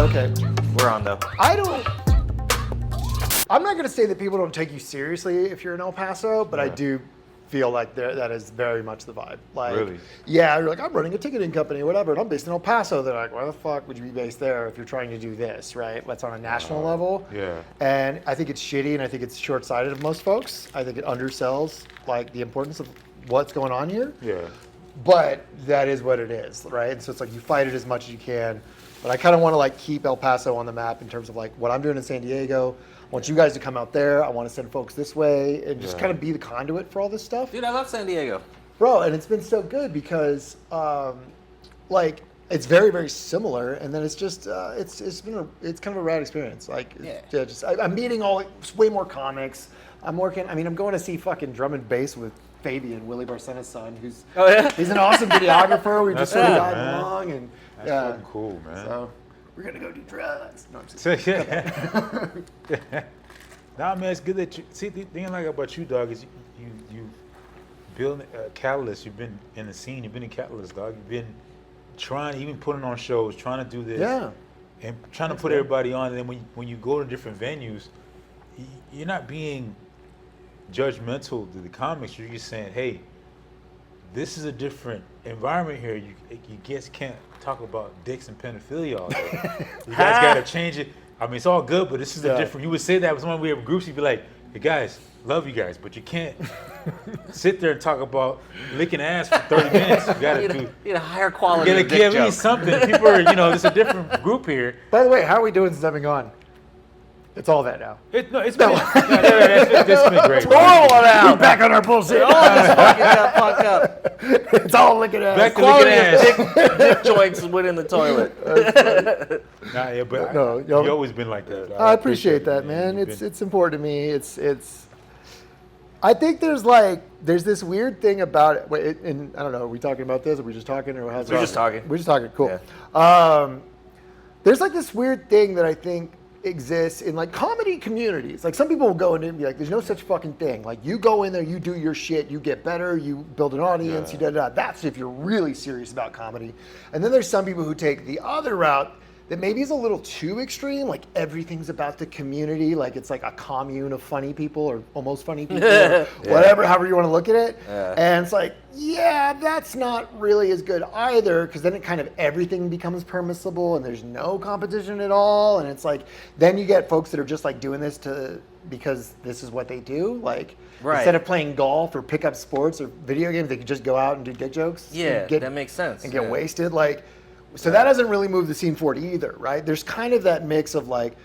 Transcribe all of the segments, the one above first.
Okay. We're on though. I'm not going to say that people don't take you seriously if you're in El Paso, but I do feel like that is very much the vibe. Like, Really? Yeah, you're like, I'm running a ticketing company or whatever, and I'm based in El Paso. They're like, why the fuck would you be based there if you're trying to do this, right? That's on a national level. Yeah. And I think it's shitty, and I think it's short-sighted of most folks. I think it undersells like the importance of what's going on here. Yeah. But that is what it is, right? And so it's like you fight it as much as you can. But I kind of want to like keep El Paso on the map in terms of like what I'm doing in San Diego. I want you guys to come out there. I want to send folks this way and just kind of be the conduit for all this stuff. Dude, I love San Diego. Bro, and it's been so good because like it's very, very similar. And then it's just, it's kind of a rad experience. Like, I'm meeting way more comics. I'm going to see fucking drum and bass with Fabian, Willie Barcena's son, who's he's an awesome videographer. We just sort of gotten along, and that's fucking cool, man. So we're gonna go do drugs. No, I'm just Nah, man, it's good that you see. The thing I like about you, dog, is you build Catalyst. You've been in the scene. You've been in Catalyst, dog. You've been trying, even putting on shows, trying to do this, and trying to put everybody on. And then when you go to different venues, you're not being judgmental to the comics. You're just saying, hey, this is a different environment here. You guys can't talk about dicks and pedophilia all day. You guys got to change it. I mean, it's all good, but this is a different. You would say that with someone we have groups. You'd be like, hey guys, love you guys, but you can't sit there and talk about licking ass for 30 minutes. You got to do. You need a higher quality. You got to give me something. People are, it's a different group here. By the way, how are we doing since I've been gone? It's all that now. It's been great. We're back on our bullshit. All just fucking got fucked up. It's all looking at Back to Quality looking of ass. dick joints went in the toilet. You've always been like that. I appreciate that, man. It's important to me. It's. I think there's this weird thing about it, and I don't know. Are we talking about this? Are we just talking, or how's it? We're just talking. We're just talking. Cool. Yeah. There's like this weird thing that I think exists in like comedy communities. Like some people will go in and be like, there's no such fucking thing. Like you go in there, you do your shit, you get better, you build an audience, you da. That's if you're really serious about comedy. And then there's some people who take the other route that maybe is a little too extreme. Like everything's about the community. Like it's like a commune of funny people or almost funny people, or whatever, however you want to look at it. Yeah. And it's like, that's not really as good either, because then it kind of everything becomes permissible and there's no competition at all. And it's like, then you get folks that are just like doing this because this is what they do. Like instead of playing golf or pick up sports or video games, they could just go out and do dick jokes. Yeah, that makes sense. And get wasted. So that doesn't really move the scene forward either, right? There's kind of that mix of like,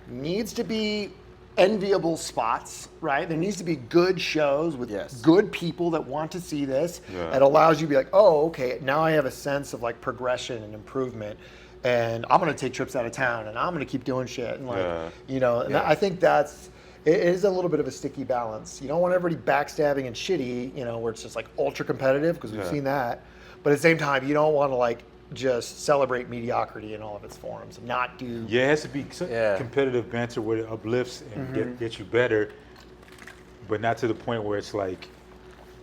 needs to be enviable spots, right? There needs to be good shows with good people that want to see this. That allows you to be like, oh, okay, now I have a sense of like progression and improvement, and I'm gonna take trips out of town, and I'm gonna keep doing shit, and and I think it is a little bit of a sticky balance. You don't want everybody backstabbing and shitty, where it's just like ultra competitive, because we've seen that. But at the same time, you don't want to like just celebrate mediocrity in all of its forms and not do. Yeah, it has to be competitive banter where it uplifts and get you better, but not to the point where it's like,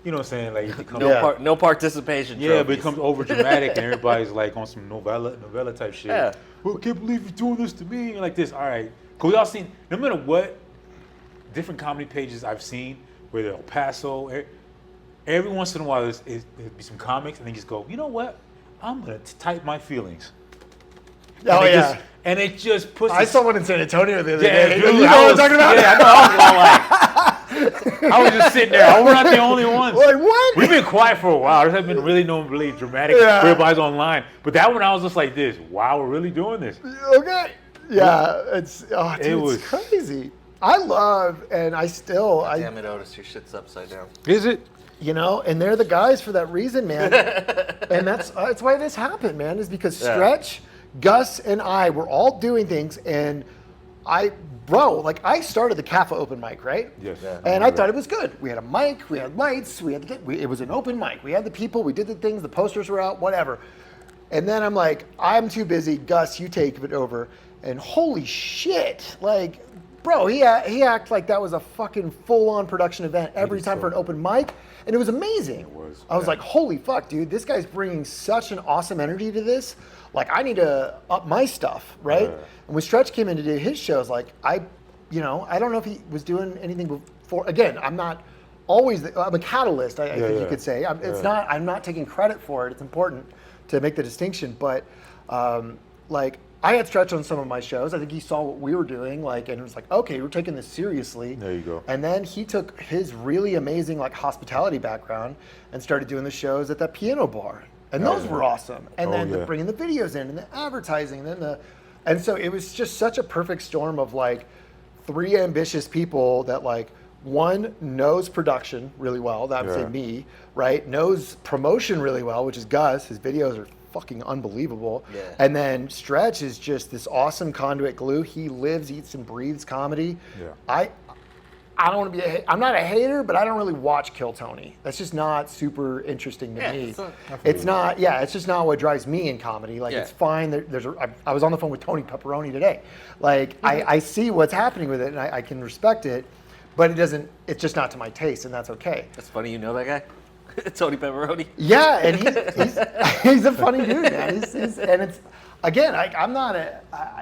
you know what I'm saying? Like it becomes no participation. Yeah, it becomes over dramatic and everybody's like on some novella type shit. Yeah. Well, I can't believe you're doing this to me and like this. All right, cause we all seen, no matter what different comedy pages I've seen, whether El Paso, every once in a while there'll be some comics and they just go, you know what? I'm gonna type my feelings. And it just puts. I saw one in San Antonio the other day. Dude, you know what I'm talking about? Yeah, I was just sitting there. We're not the only ones. Like what? We've been quiet for a while. There hasn't been really dramatic. Everybody's online, but that one I was just like this. Wow, we're really doing this. Okay. Yeah, it's crazy. I love, and I still. Damn it, Otis, your shit's upside down. Is it? And they're the guys for that reason, man. And that's why this happened, man, is because Stretch, Gus, and I were all doing things, and I started the CAFA open mic, right? Yes. Yeah. And I thought it was good. We had a mic, we had lights, it was an open mic. We had the people, we did the things, the posters were out, whatever. And then I'm like, I'm too busy. Gus, you take it over. And holy shit, like, bro, he acted like that was a fucking full-on production event every time for an open mic. And it was amazing. It was. I was like, holy fuck, dude, this guy's bringing such an awesome energy to this. like I need to up my stuff, right? And when Stretch came in to do his shows, like I don't know if he was doing anything before. Again, I'm not always. I'm a catalyst. I think you could say. I'm not taking credit for it. It's important to make the distinction, but like. I had Stretch on some of my shows. I think he saw what we were doing, like, and it was like, okay, we're taking this seriously. There you go. And then he took his really amazing, like, hospitality background and started doing the shows at that piano bar, and those were awesome. And then bringing the videos in and the advertising, and so it was just such a perfect storm of like 3 ambitious people that like one knows production really well. That would say me, right? Knows promotion really well, which is Gus. His videos are fucking unbelievable. Yeah. And then Stretch is just this awesome conduit glue. He lives, eats, and breathes comedy. Yeah. I don't want to be I'm not a hater, but I don't really watch Kill Tony. That's just not super interesting to me. It's not, it's just not what drives me in comedy. Like, it's fine. I was on the phone with Tony Pepperoni today. Like, I see what's happening with it, and I can respect it, but it's just not to my taste, and that's okay. That's funny, you know that guy? Tony Pepperoni. Yeah, and he's a funny dude, man. And it's again, I'm not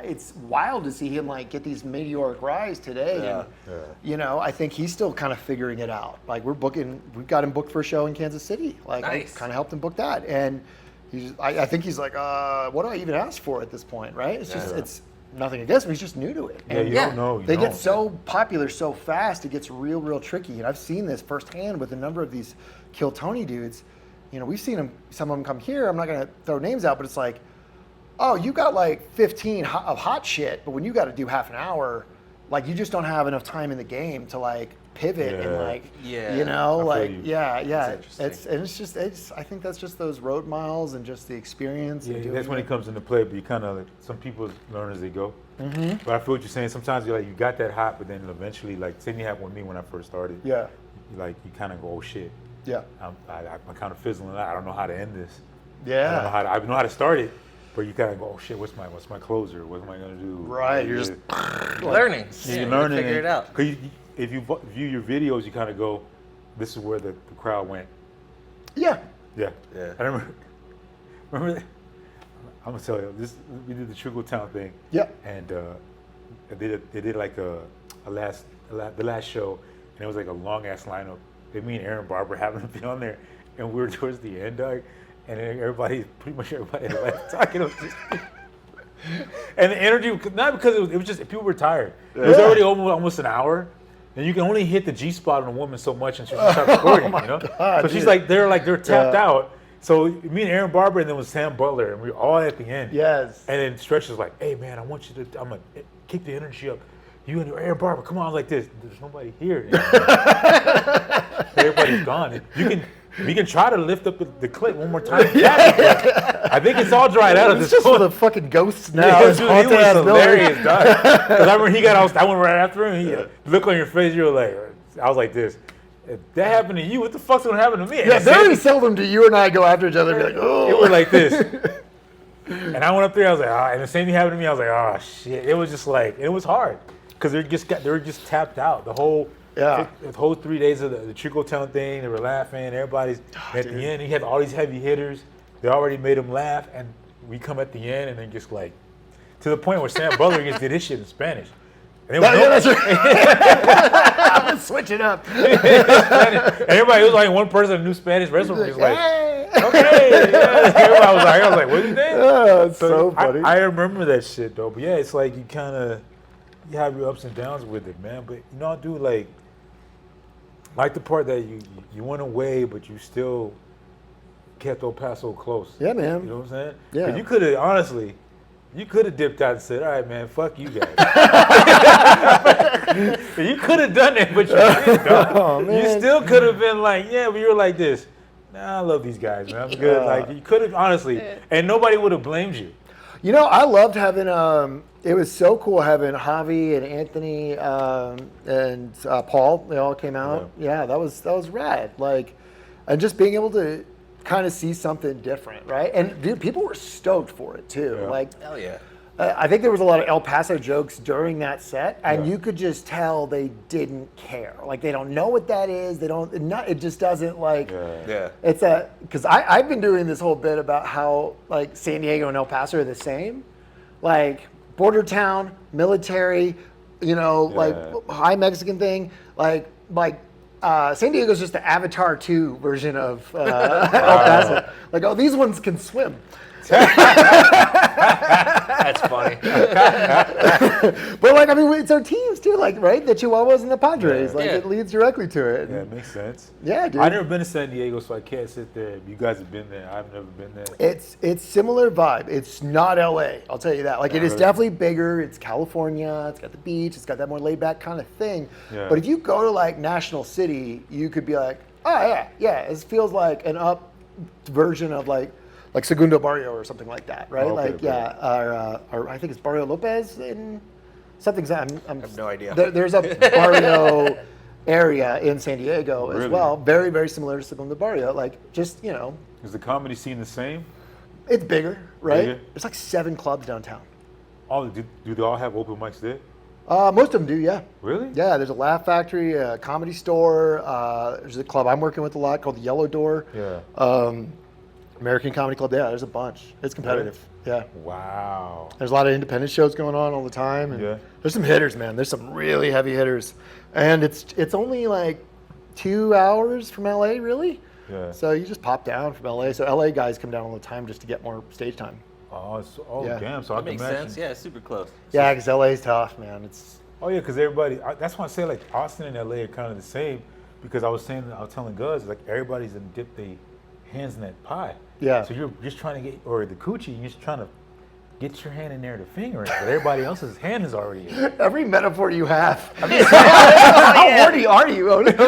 it's wild to see him like get these meteoric rise today, and you know, I think he's still kind of figuring it out. Like we've got him booked for a show in Kansas City. Like nice. I kind of helped him book that, and I think he's like, what do I even ask for at this point, right? It's just it's nothing against him. He's just new to it. And you don't know. They get so popular so fast, it gets real tricky. And I've seen this firsthand with a number of these Kill Tony dudes. You know, we've seen them. Some of them come here. I'm not going to throw names out, but it's like, oh, you got like 15 of hot shit, but when you got to do half an hour, like you just don't have enough time in the game to like pivot and like, you know, like, it's I think that's just those road miles and just the experience. Yeah, that's when it comes into play, but you kind of, like, some people learn as they go. Mm-hmm. But I feel what you're saying. Sometimes you're like, you got that hot, but then eventually, like, same thing happened with me when I first started. Yeah. Like, you kind of go, oh shit. Yeah. I'm kind of fizzling out. I don't know how to end this. Yeah. I know how to start it, but you kind of go, oh shit, what's my closer? What am I gonna do? Right. Like, You're just learning. You're learning. Figure it out. Because if you view your videos, you kind of go, this is where the crowd went. Yeah. Yeah. I remember that. I'm gonna tell you this. We did the Trickle Town thing. Yeah. And they did like the last show, and it was like a long ass lineup. Me and Aaron Barber happened to be on there, and we were towards the end, dog. And pretty much everybody left talking. It was just, and the energy, not because it was just people were tired. It was already almost an hour, and you can only hit the G spot on a woman so much, and she starts recording. You know, God, so she's like they're tapped out. So me and Aaron Barber, and then was Sam Butler, and we were all at the end. Yes. And then Stretch was like, "Hey man, I'm gonna kick the energy up. You and Aaron Barber, come on, like this. There's nobody here. Everybody's gone. We can try to lift up the clip one more time. I think it's all dried out at this point. It's just for the fucking ghosts now. Yeah, dude, he was hilarious, dog. Because I remember I went right after him. Look on your face, you were like, I was like this. If that happened to you, what the fuck's gonna happen to me? Yeah, very seldom do you and I go after each other and be like, oh. It was like this. And I went up there, I was like, and the same thing happened to me. I was like, oh shit. It was just like, it was hard. Because they were just tapped out. The whole 3 days of the Trickle Town thing, they were laughing. Everybody's at the end. He had all these heavy hitters. They already made him laugh, and we come at the end, and then just like to the point where Sam Butler just did his shit in Spanish. And that's right. I'm gonna switch it up. And everybody, it was like one person who knew Spanish. The rest of them was like, okay. Everybody I was like, what's his name? Oh, it's so funny. I remember that shit though. But yeah, it's like you kind of. You have your ups and downs with it, man. But you know, I do like the part that you went away, but you still kept El Paso close. Yeah, man. You know what I'm saying? Yeah. But you could have, honestly, dipped out and said, all right, man, fuck you guys. You could have done it, but you didn't. Oh, man. You still could have been like, yeah, but you were like this. Nah, I love these guys, man. I'm good. Like, you could have, honestly, and nobody would have blamed you. You know, I loved having, it was so cool having Javi and Anthony and Paul. They all came out. Yeah, that was rad. Like, and just being able to kind of see something different, right? And dude, people were stoked for it too. Yeah. Like, hell yeah. I think there was a lot of El Paso jokes during that set, and Yeah. you could just tell they didn't care. Like they don't know what that is. They don't. It just doesn't like. Yeah. It's because I've been doing this whole bit about how like San Diego and El Paso are the same, like border town, military, like high Mexican thing, like San Diego's just the Avatar 2 version of El Paso. Like, oh, these ones can swim. That's funny. But like, I mean, it's our teams too, like, right? The Chihuahuas and the Padres. Like, Yeah. it leads directly to it. Yeah, it makes sense. Yeah, dude. I've never been to San Diego, so I can't sit there. You guys have been there. I've never been there. It's similar vibe. It's not LA, I'll tell you that. Like, it is definitely bigger. It's California. It's got the beach. It's got that more laid back kind of thing. Yeah. But if you go to like National City, you could be like, oh yeah, it feels like an up version of like Segundo Barrio or something like that, right? Okay, like, yeah, or I think it's Barrio Lopez in something. I have no idea. There's a Barrio area in San Diego as Really? well, very, very similar to Segundo Barrio. Like, just, Is the comedy scene the same? it's bigger, right? Bigger? There's like 7 clubs downtown. Do they all have open mics there? Most of them do, yeah. Really? Yeah, there's a Laugh Factory, a Comedy Store. There's a club I'm working with a lot called the Yellow Door. Yeah. American Comedy Club. Yeah, there's a bunch. It's competitive. Yeah. Wow. There's a lot of independent shows going on all the time. And Yeah. there's some hitters, man. There's some really heavy hitters. And it's only like 2 hours from LA, really. Yeah. So you just pop down from LA. So LA guys come down all the time just to get more stage time. Yeah. Damn. So I That can makes imagine. sense. Yeah, it's super close. Yeah, because LA's tough, man. It's Oh yeah, because everybody. That's why I say like Austin and LA are kind of the same. Because I was telling Gus like everybody's gonna dip their hands in that pie. Yeah. So you're just trying to get, or the coochie, you're just trying to get your hand in there to finger it, but everybody else's hand is already in. every metaphor you have. How horny are you? Everybody's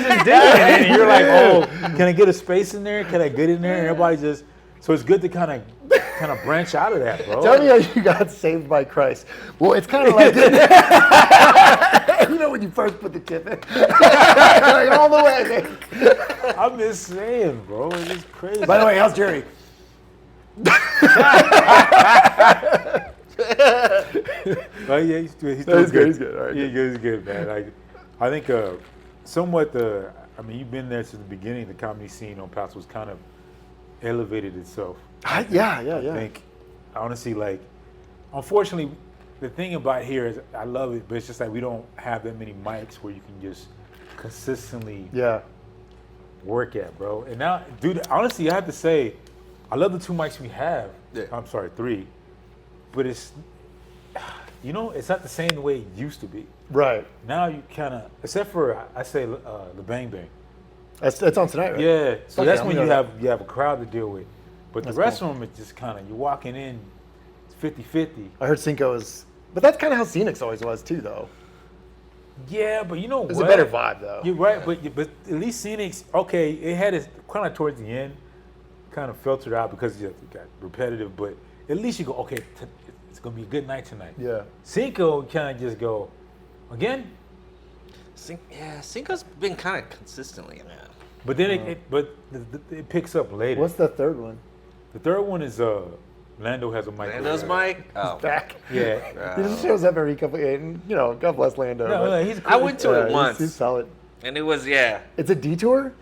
just digging it, and you're like, oh, can I get a space in there? Can I get in there? And everybody's just. So it's good to kind of branch out of that, bro. Tell me how you got saved by Christ. Well, it's kind of like, when you first put the tip in, like all the way. I'm just saying, bro. It's just crazy. By the way, how's Jerry? Oh yeah, he's doing He's good. good, he's good, all right, He's good, man. Like, I think somewhat I mean, you've been there since the beginning. The comedy scene on Paso was kind of elevated itself. Yeah. I think, honestly, like, unfortunately, the thing about here is I love it, but it's just like we don't have that many mics where you can just consistently work at, bro. And now, dude, honestly, I have to say, I love the 2 mics we have. Yeah. I'm sorry, 3. But it's, it's not the same the way it used to be. Right. Now you kind of, except for, I say, the Bang Bang. That's on tonight, right? Yeah, so Okay, that's I'm when gonna- you have a crowd to deal with. But That's the rest cool. of them, it's just kind of, you're walking in, it's 50-50. I heard Cinco is, but that's kind of how Scenics always was too, though. Yeah, but you know what? It's a better vibe, though. You're right, but at least Scenics, okay, it had it kind of towards the end, kind of filtered out because it got repetitive, but at least you go, okay, it's going to be a good night tonight. Yeah. Cinco kind of just go, again? Cinco's been kind of consistently, man. But then it picks up later. What's the third one? The third one is Lando has a mic. Lando's mic? Oh. Back. Yeah. He just shows up every couple, and God bless Lando. No, but- he's I went to it he's- once, He's solid. and it was, yeah. It's a detour?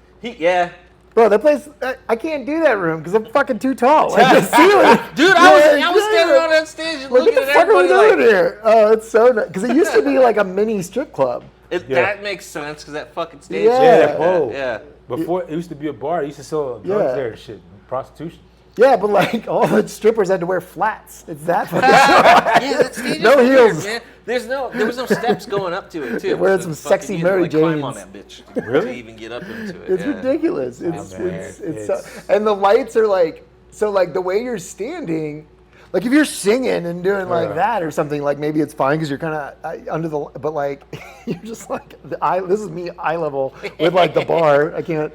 Bro, that place, I can't do that room because I'm fucking too tall. Like the ceiling. Dude, I was standing on that stage and Like, looking what the at fuck are we everybody doing like, here? Oh, it's so nice. Because it used to be like a mini strip club. that makes sense because that fucking stage. Yeah. Yeah, pole. Yeah. Before it used to be a bar, it used to sell drugs Yeah. there and shit, prostitution. Yeah, but like all the strippers had to wear flats. It's that fucking Yeah, that stage No is heels. weird, man. There was no steps going up to it too. They're wearing So some fucking sexy you had to, Mary like, climb on Janes. that bitch Really? to even get up into it. It's yeah. ridiculous. It's man. it's so, and the lights are like so like the way you're standing. Like if you're singing and doing like Yeah. that or something, like maybe it's fine because you're kind of under the. But like you're just like this is me eye level with like the bar. I can't.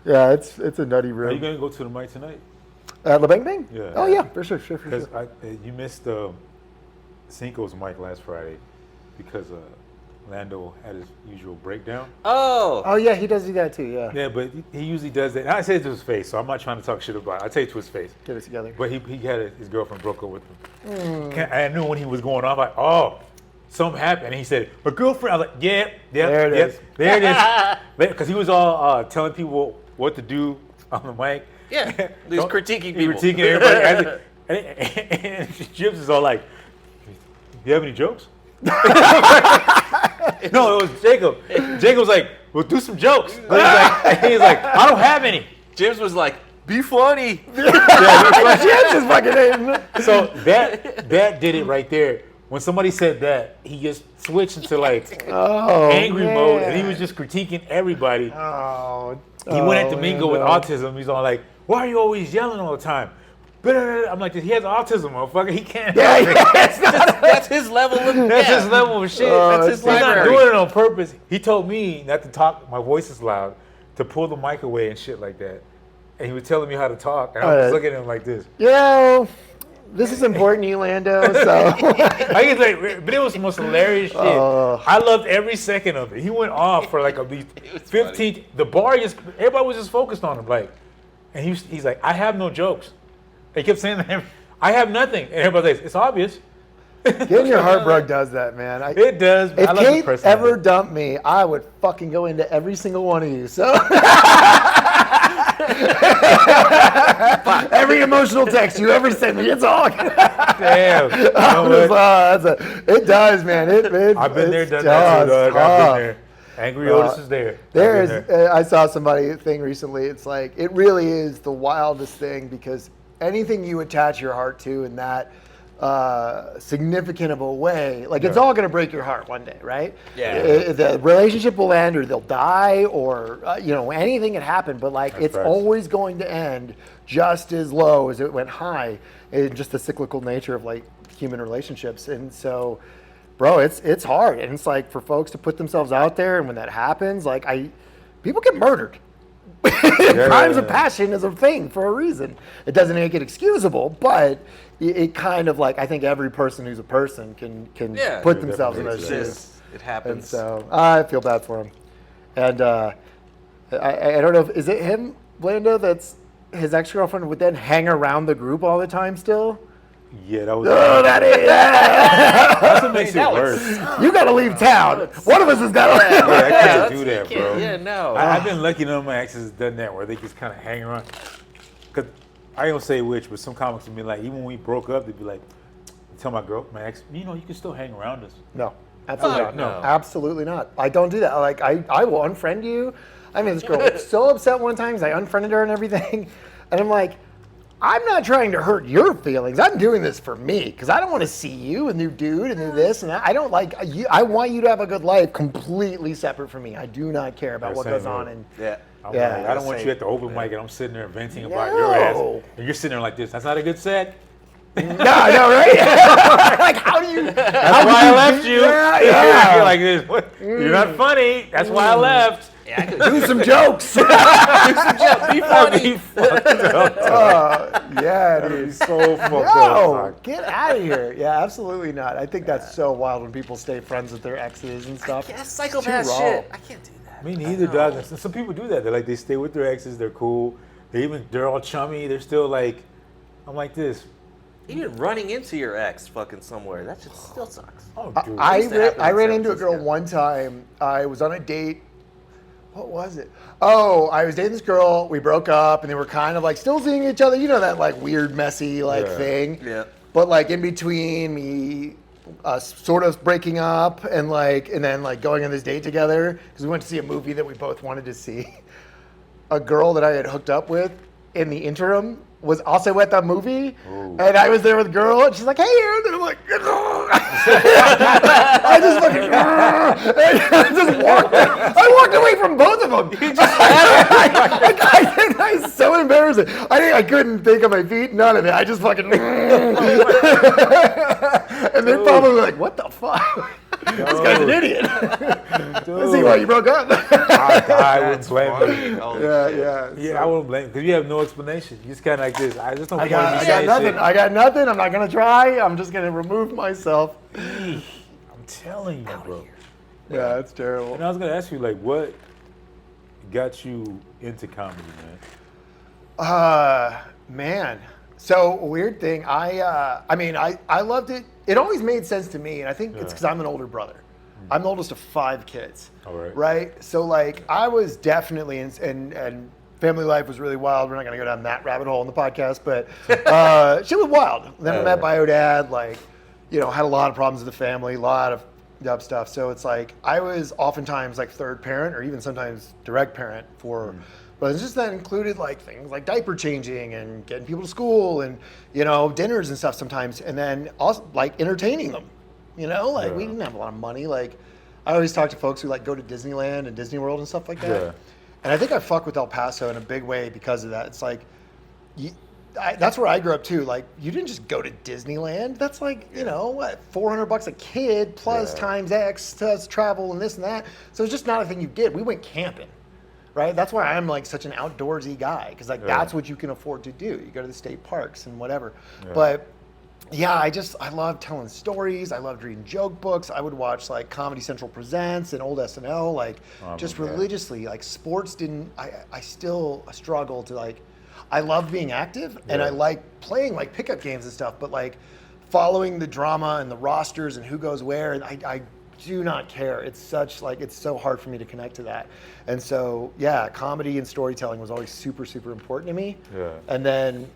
Yeah, it's a nutty Are you room. gonna go to the mic tonight? La Bang Bang? Yeah. Oh yeah, for sure. Because you missed Cinco's mic last Friday because Lando had his usual breakdown. Oh yeah, he does do that too. Yeah. Yeah, but he usually does that. And I say it to his face, so I'm not trying to talk shit about it. I tell you to his face. Get it together. But he had his girlfriend broke up with him. I knew when he was going off, like, oh, something happened. And he said, a girlfriend. I was like, yeah, There it is. there it is. Because he was all telling people what to do on the mic. Yeah, he's critiquing He people. critiquing everybody. and Jibs is all like, do you have any jokes? No, it was Jacob. Jacob was like, well, do some jokes. He's like, I don't have any. James was like, be funny. Jibs is fucking name. So that did it right there. When somebody said that, he just switched into like angry mode, and he was just critiquing everybody. He went at Domingo with autism. He's all like, why are you always yelling all the time? I'm like, he has autism, motherfucker. He can't. That's his level of His level of shit. That's his He's not library. doing it on purpose. He told me not to talk. My voice is loud. To pull the mic away and shit like that. And he was telling me how to talk. And I was looking at him like this. Yo, this is important, you Lando. So. But it was the most hilarious shit. I loved every second of it. He went off for like at least 15. The bar everybody was just focused on him, like, and he's like, I have no jokes. They kept saying that. I have nothing, and everybody's like, it's obvious. Getting your heart broke does that, man. It does. If I love Kate the person ever dumped me, I would fucking go into every single one of you. So every emotional text you ever send me, it's all. Damn. You know It does, man. I've been there, done that too, dog. I've been there. Angry Otis is there. I saw somebody thing recently. It's like it really is the wildest thing because anything you attach your heart to in that significant of a way, like it's all going to break your heart one day, right? Yeah. The relationship will end, or they'll die, or anything can happen. But like it's always going to end just as low as it went high, in just the cyclical nature of like human relationships. And so, bro, it's hard, and it's like for folks to put themselves out there, and when that happens, like people get murdered. Crimes of passion is a thing for a reason. It doesn't make it excusable, but it kind of like I think every person who's a person can put themselves in those shoes. It happens. And so I feel bad for him. And I don't know is it him, Lando, that's his ex-girlfriend would then hang around the group all the time still? Yeah, that was. Oh, that is. That's what makes it worse. You got to leave town. One of us has got to. Yeah, I can't do that, bro. Yeah, no. I've been lucky none of my exes have done that where they just kind of hang around. Because I don't say which, but some comics would be like, even when we broke up, they'd be like, tell my ex, you can still hang around us. No, absolutely not. No. Absolutely not. I don't do that. Like I will unfriend you. I mean, this girl was so upset one time because I unfriended her and everything, and I'm like, I'm not trying to hurt your feelings. I'm doing this for me because I don't want to see you, a new dude, and do this and that. I don't like you. I want you to have a good life completely separate from me. I do not care about what goes on. And I don't want you at the open mic and I'm sitting there venting about your ass, and you're sitting there like this. That's not a good set. No, I know, right? Like, how do you? That's why I left you. Yeah. You're like this. What? You're not funny. That's why I left. Yeah, I could Do some jokes. do some jokes. Be funny. Yeah, That'd be dude. so fucked No, up. get out of here. Yeah, absolutely not. I think that's so wild when people stay friends with their exes and stuff. Yeah, It's psychopath too raw. shit. I can't do that. Me neither, dog. Some people do that. They stay with their exes. They're cool. They're all chummy. They're still like, I'm like this. Even running into your ex fucking somewhere, that shit still sucks. Oh, dude. I used to happen I in ran San into a girl Francisco. one time. I was on a date. What was it? Oh, I was dating this girl. We broke up, and they were kind of like still seeing each other. You know that like weird, messy like thing. Yeah. But like in between me, sort of breaking up, and then like going on this date together because we went to see a movie that we both wanted to see. A girl that I had hooked up with in the interim was also at that movie, and I was there with a girl, and she's like, "Hey, Aaron," and I'm like, I just fucking, and I just walked. I walked away from both of them. I was so embarrassing. I couldn't think of my feet, none of it. I just fucking, and they're probably like, "What the fuck? This guy's an idiot." I see why you broke up. I wouldn't blame you. Yeah. I wouldn't blame because you have no explanation. You just kind of like this. I just don't I got nothing. I got nothing. I'm not gonna try. I'm just gonna remove myself. I'm telling you, bro. Yeah, it's terrible. And I was gonna ask you, like, what got you into comedy, man? Man. So weird thing. I loved it. It always made sense to me, and I think it's because I'm an older brother. I'm the oldest of 5 kids. All right. Right. So like I was definitely and family life was really wild. We're not gonna go down that rabbit hole in the podcast, but shit was wild. Then I met bio dad. Like, had a lot of problems with the family, a lot of dumb stuff. So it's like I was oftentimes like third parent or even sometimes direct parent for. But it's just that included like things like diaper changing and getting people to school and dinners and stuff sometimes, and then also like entertaining them. We didn't have a lot of money. Like I always talk to folks who like go to Disneyland and Disney World and stuff like that. Yeah. And I think I fuck with El Paso in a big way because of that. It's like, that's where I grew up too. Like you didn't just go to Disneyland. That's like what, $400 a kid plus times X plus travel and this and that. So it's just not a thing you did. We went camping. Right, that's why I'm like such an outdoorsy guy because like that's what you can afford to do. You go to the state parks and whatever. But yeah, I loved telling stories. I loved reading joke books. I would watch like Comedy Central Presents and old SNL like just religiously. Like sports didn't. I still struggle to like. I love being active and I like playing like pickup games and stuff. But like following the drama and the rosters and who goes where, I do not care. It's so hard for me to connect to that. And so, yeah, comedy and storytelling was always super, super important to me. Yeah. And then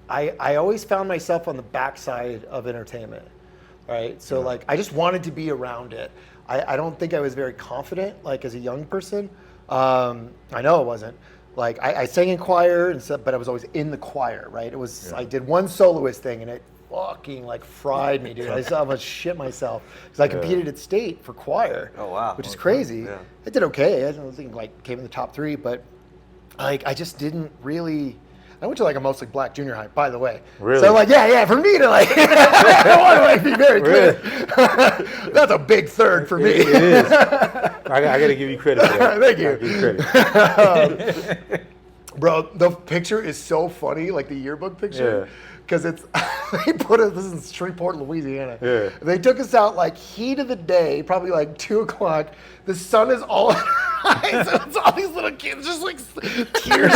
I always found myself on the backside of entertainment, right? So like, I just wanted to be around it. I don't think I was very confident, like as a young person. I know I wasn't. Like I sang in choir and stuff, but I was always in the choir, right? It was, I did one soloist thing and it fucking like fried me, dude. I saw how much shit myself because I competed at state for choir. Oh wow, which is crazy. Yeah. I did okay. I don't think like came in the top 3, but like I just didn't really. I went to like a mostly black junior high, by the way. Really? So like for me to like, I want to like be very clear. That's a big third for me. It is. I got to give you credit for that. Thank you. I give you credit. Bro, the picture is so funny, like the yearbook picture. Because it's, they put us, this is in Shreveport, Louisiana. Yeah. They took us out like heat of the day, probably like 2 o'clock. The sun is all in our eyes. And it's all these little kids just like tears.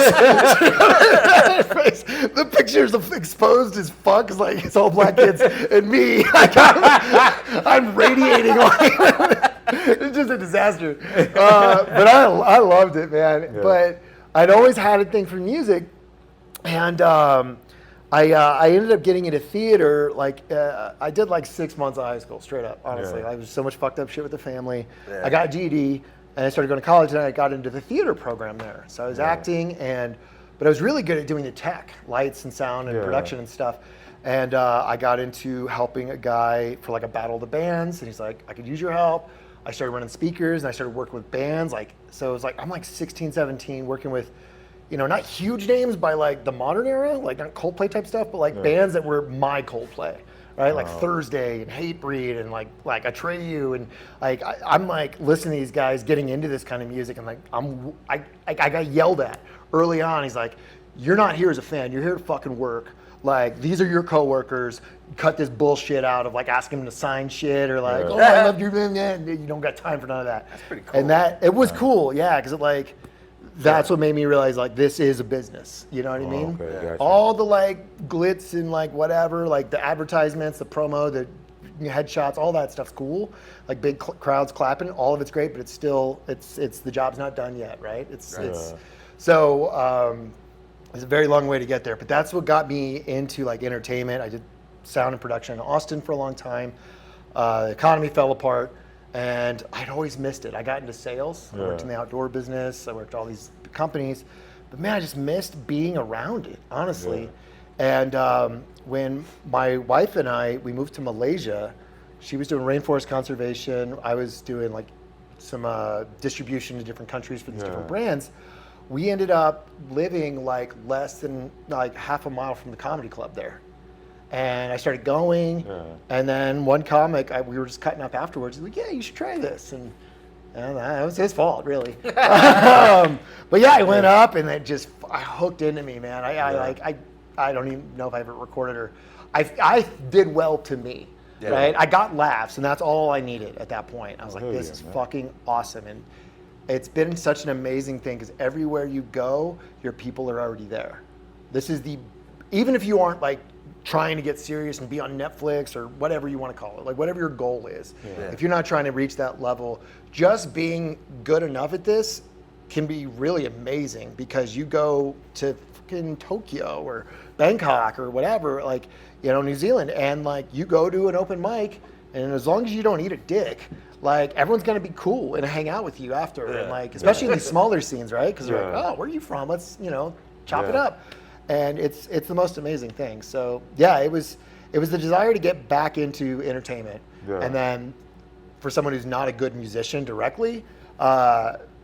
The picture's exposed as fuck. It's like it's all black kids and me. I'm radiating. It's just a disaster. But I loved it, man. Yeah. But I'd always had a thing for music. And, I ended up getting into theater, I did like 6 months of high school, straight up, honestly. I was so much fucked up shit with the family. Yeah. I got a GED, and I started going to college, and I got into the theater program there. So I was acting, but I was really good at doing the tech, lights and sound and production and stuff. And I got into helping a guy for like a battle of the bands, and he's like, I could use your help. I started running speakers, and I started working with bands. So it was like, I'm like 16, 17, working with not huge names by like the modern era, like not Coldplay type stuff, but like bands that were my Coldplay, right? Like Thursday and Hatebreed and like Atreyu and like I'm like listening to these guys getting into this kind of music and like I got yelled at early on. He's like, you're not here as a fan, you're here to fucking work. Like these are your coworkers. Cut this bullshit out of like asking them to sign shit or like, I love your man. You don't got time for none of that. That's pretty cool. And it was cool, because it like. That's what made me realize like this is a business. You know what I mean? Okay, gotcha. All the like glitz and like whatever, like the advertisements, the promo, the headshots, all that stuff's cool. Like big crowds clapping, all of it's great, but it's still it's the job's not done yet, right? It's so it's a very long way to get there. But that's what got me into like entertainment. I did sound and production in Austin for a long time. The economy fell apart. And I'd always missed it. I got into sales. I worked in the outdoor business. I worked at all these companies. But man, I just missed being around it, honestly. Yeah. And when my wife and we moved to Malaysia, she was doing rainforest conservation. I was doing like some distribution to different countries for these different brands. We ended up living like less than like half a mile from the comedy club there. And I started going, and then one comic, we were just cutting up afterwards. He's like, yeah, you should try this. And that was his fault, really. But yeah, I went up, and it just hooked into me, man. I don't even know if I ever recorded her. I did well to me. Yeah. right? I got laughs, and that's all I needed at that point. I was like, hell this yeah, is man. fucking awesome. And it's been such an amazing thing because everywhere you go, your people are already there. This is even if you aren't like trying to get serious and be on Netflix or whatever you want to call it, like whatever your goal is, if you're not trying to reach that level, just being good enough at this can be really amazing because you go to fucking Tokyo or Bangkok or whatever, like, New Zealand, and like you go to an open mic, and as long as you don't eat a dick, like everyone's gonna be cool and hang out with you after, and like especially in these smaller scenes, right? Because they're like, oh, where are you from? Let's chop it up, and it's the most amazing thing. So yeah, it was the desire to get back into entertainment, and then for someone who's not a good musician directly,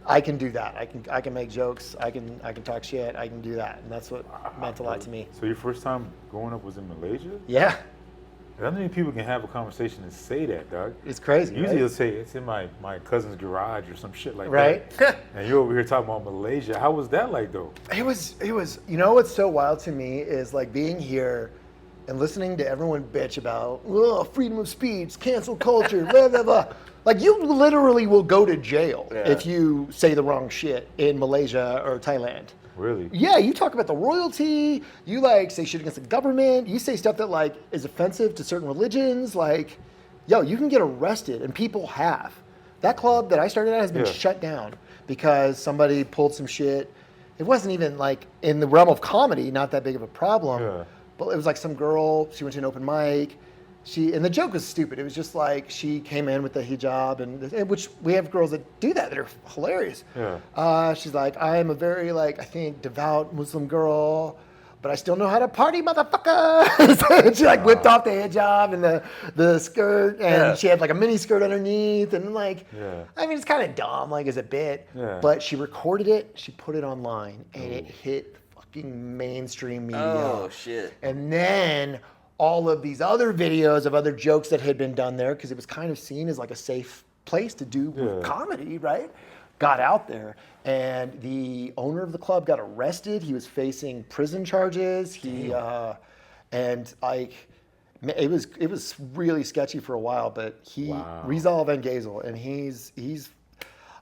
I can do that. I can make jokes. I can talk shit. I can do that, and that's what meant a lot to me. So your first time growing up was in Malaysia? Yeah, I don't think people can have a conversation and say that, dog. it's crazy. Usually right? you'll say it's in my cousin's garage or some shit like Right. that. And you're over here talking about Malaysia. How was that like though? It was. What's so wild to me is like being here and listening to everyone bitch about freedom of speech, cancel culture, blah blah blah. Like you literally will go to jail if you say the wrong shit in Malaysia or Thailand. Really? Yeah, you talk about the royalty, you like say shit against the government, you say stuff that like is offensive to certain religions, like, you can get arrested, and people have. That club that I started at has been shut down because somebody pulled some shit. It wasn't even like in the realm of comedy, not that big of a problem, but it was like some girl, she went to an open mic, and the joke was stupid. It was just like she came in with the hijab, and which we have girls that do that are hilarious. Yeah. She's like, I am a very I think devout Muslim girl, but I still know how to party, motherfucker. And she like whipped off the hijab and the skirt, and she had like a mini skirt underneath, and like, I mean, it's kind of dumb, like as a bit, but she recorded it, she put it online, and it hit fucking mainstream media. Oh shit. And then all of these other videos of other jokes that had been done there, because it was kind of seen as like a safe place to do comedy, right? Got out there, and the owner of the club got arrested. He was facing prison charges. And like, it was really sketchy for a while, but Rizal Van Gazel, and he's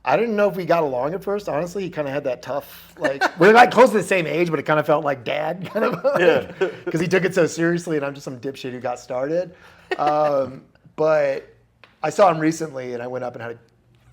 I didn't know if we got along at first. Honestly, he kind of had that tough, like, we're like close to the same age, but it kind of felt like dad, kind of, because he took it so seriously, and I'm just some dipshit who got started. But I saw him recently, and I went up and had a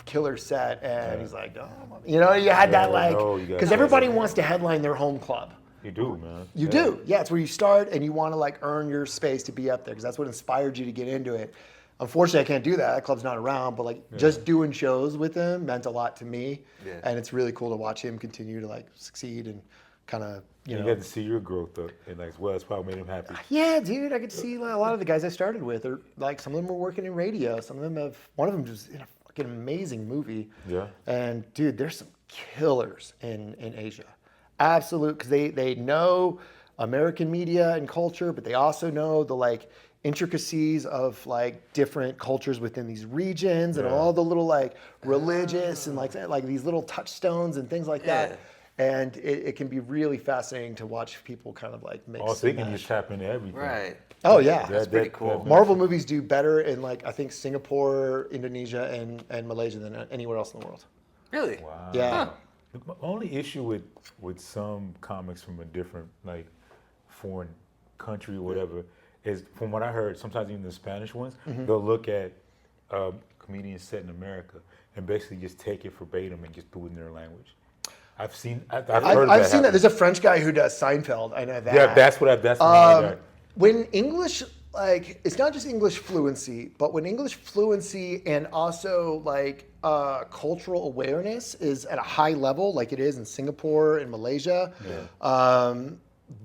killer set, and he's like, you had that like, because everybody wants to headline their home club. You do, man. You do, it's where you start, and you want to like earn your space to be up there, because that's what inspired you to get into it. Unfortunately, I can't do that. That club's not around, but like just doing shows with him meant a lot to me, and it's really cool to watch him continue to like succeed and kind of You got to see your growth up, and as well, it's probably made him happy. Yeah, dude, I could see a lot of the guys I started with are like, some of them are working in radio, some of them one of them was in a fucking amazing movie. Yeah. And dude, there's some killers in Asia, absolute, because they know American media and culture, but they also know the like intricacies of like different cultures within these regions and all the little like religious and like these little touchstones and things like that. And it can be really fascinating to watch people kind of like mix. Oh, so they can just tap into everything. Right. Oh yeah, that's pretty cool. Marvel movies do better in like I think Singapore, Indonesia, and Malaysia than anywhere else in the world. Really? Wow. Yeah. The only issue with some comics from a different like foreign country or whatever is, from what I heard, sometimes even the Spanish ones, they'll look at comedians set in America and basically just take it verbatim and just do it in their language. I've heard of that. I've seen that. There's a French guy who does Seinfeld. I know that. Yeah, that's what I heard. When English, like, it's not just English fluency, but when English fluency and also like cultural awareness is at a high level, like it is in Singapore and Malaysia,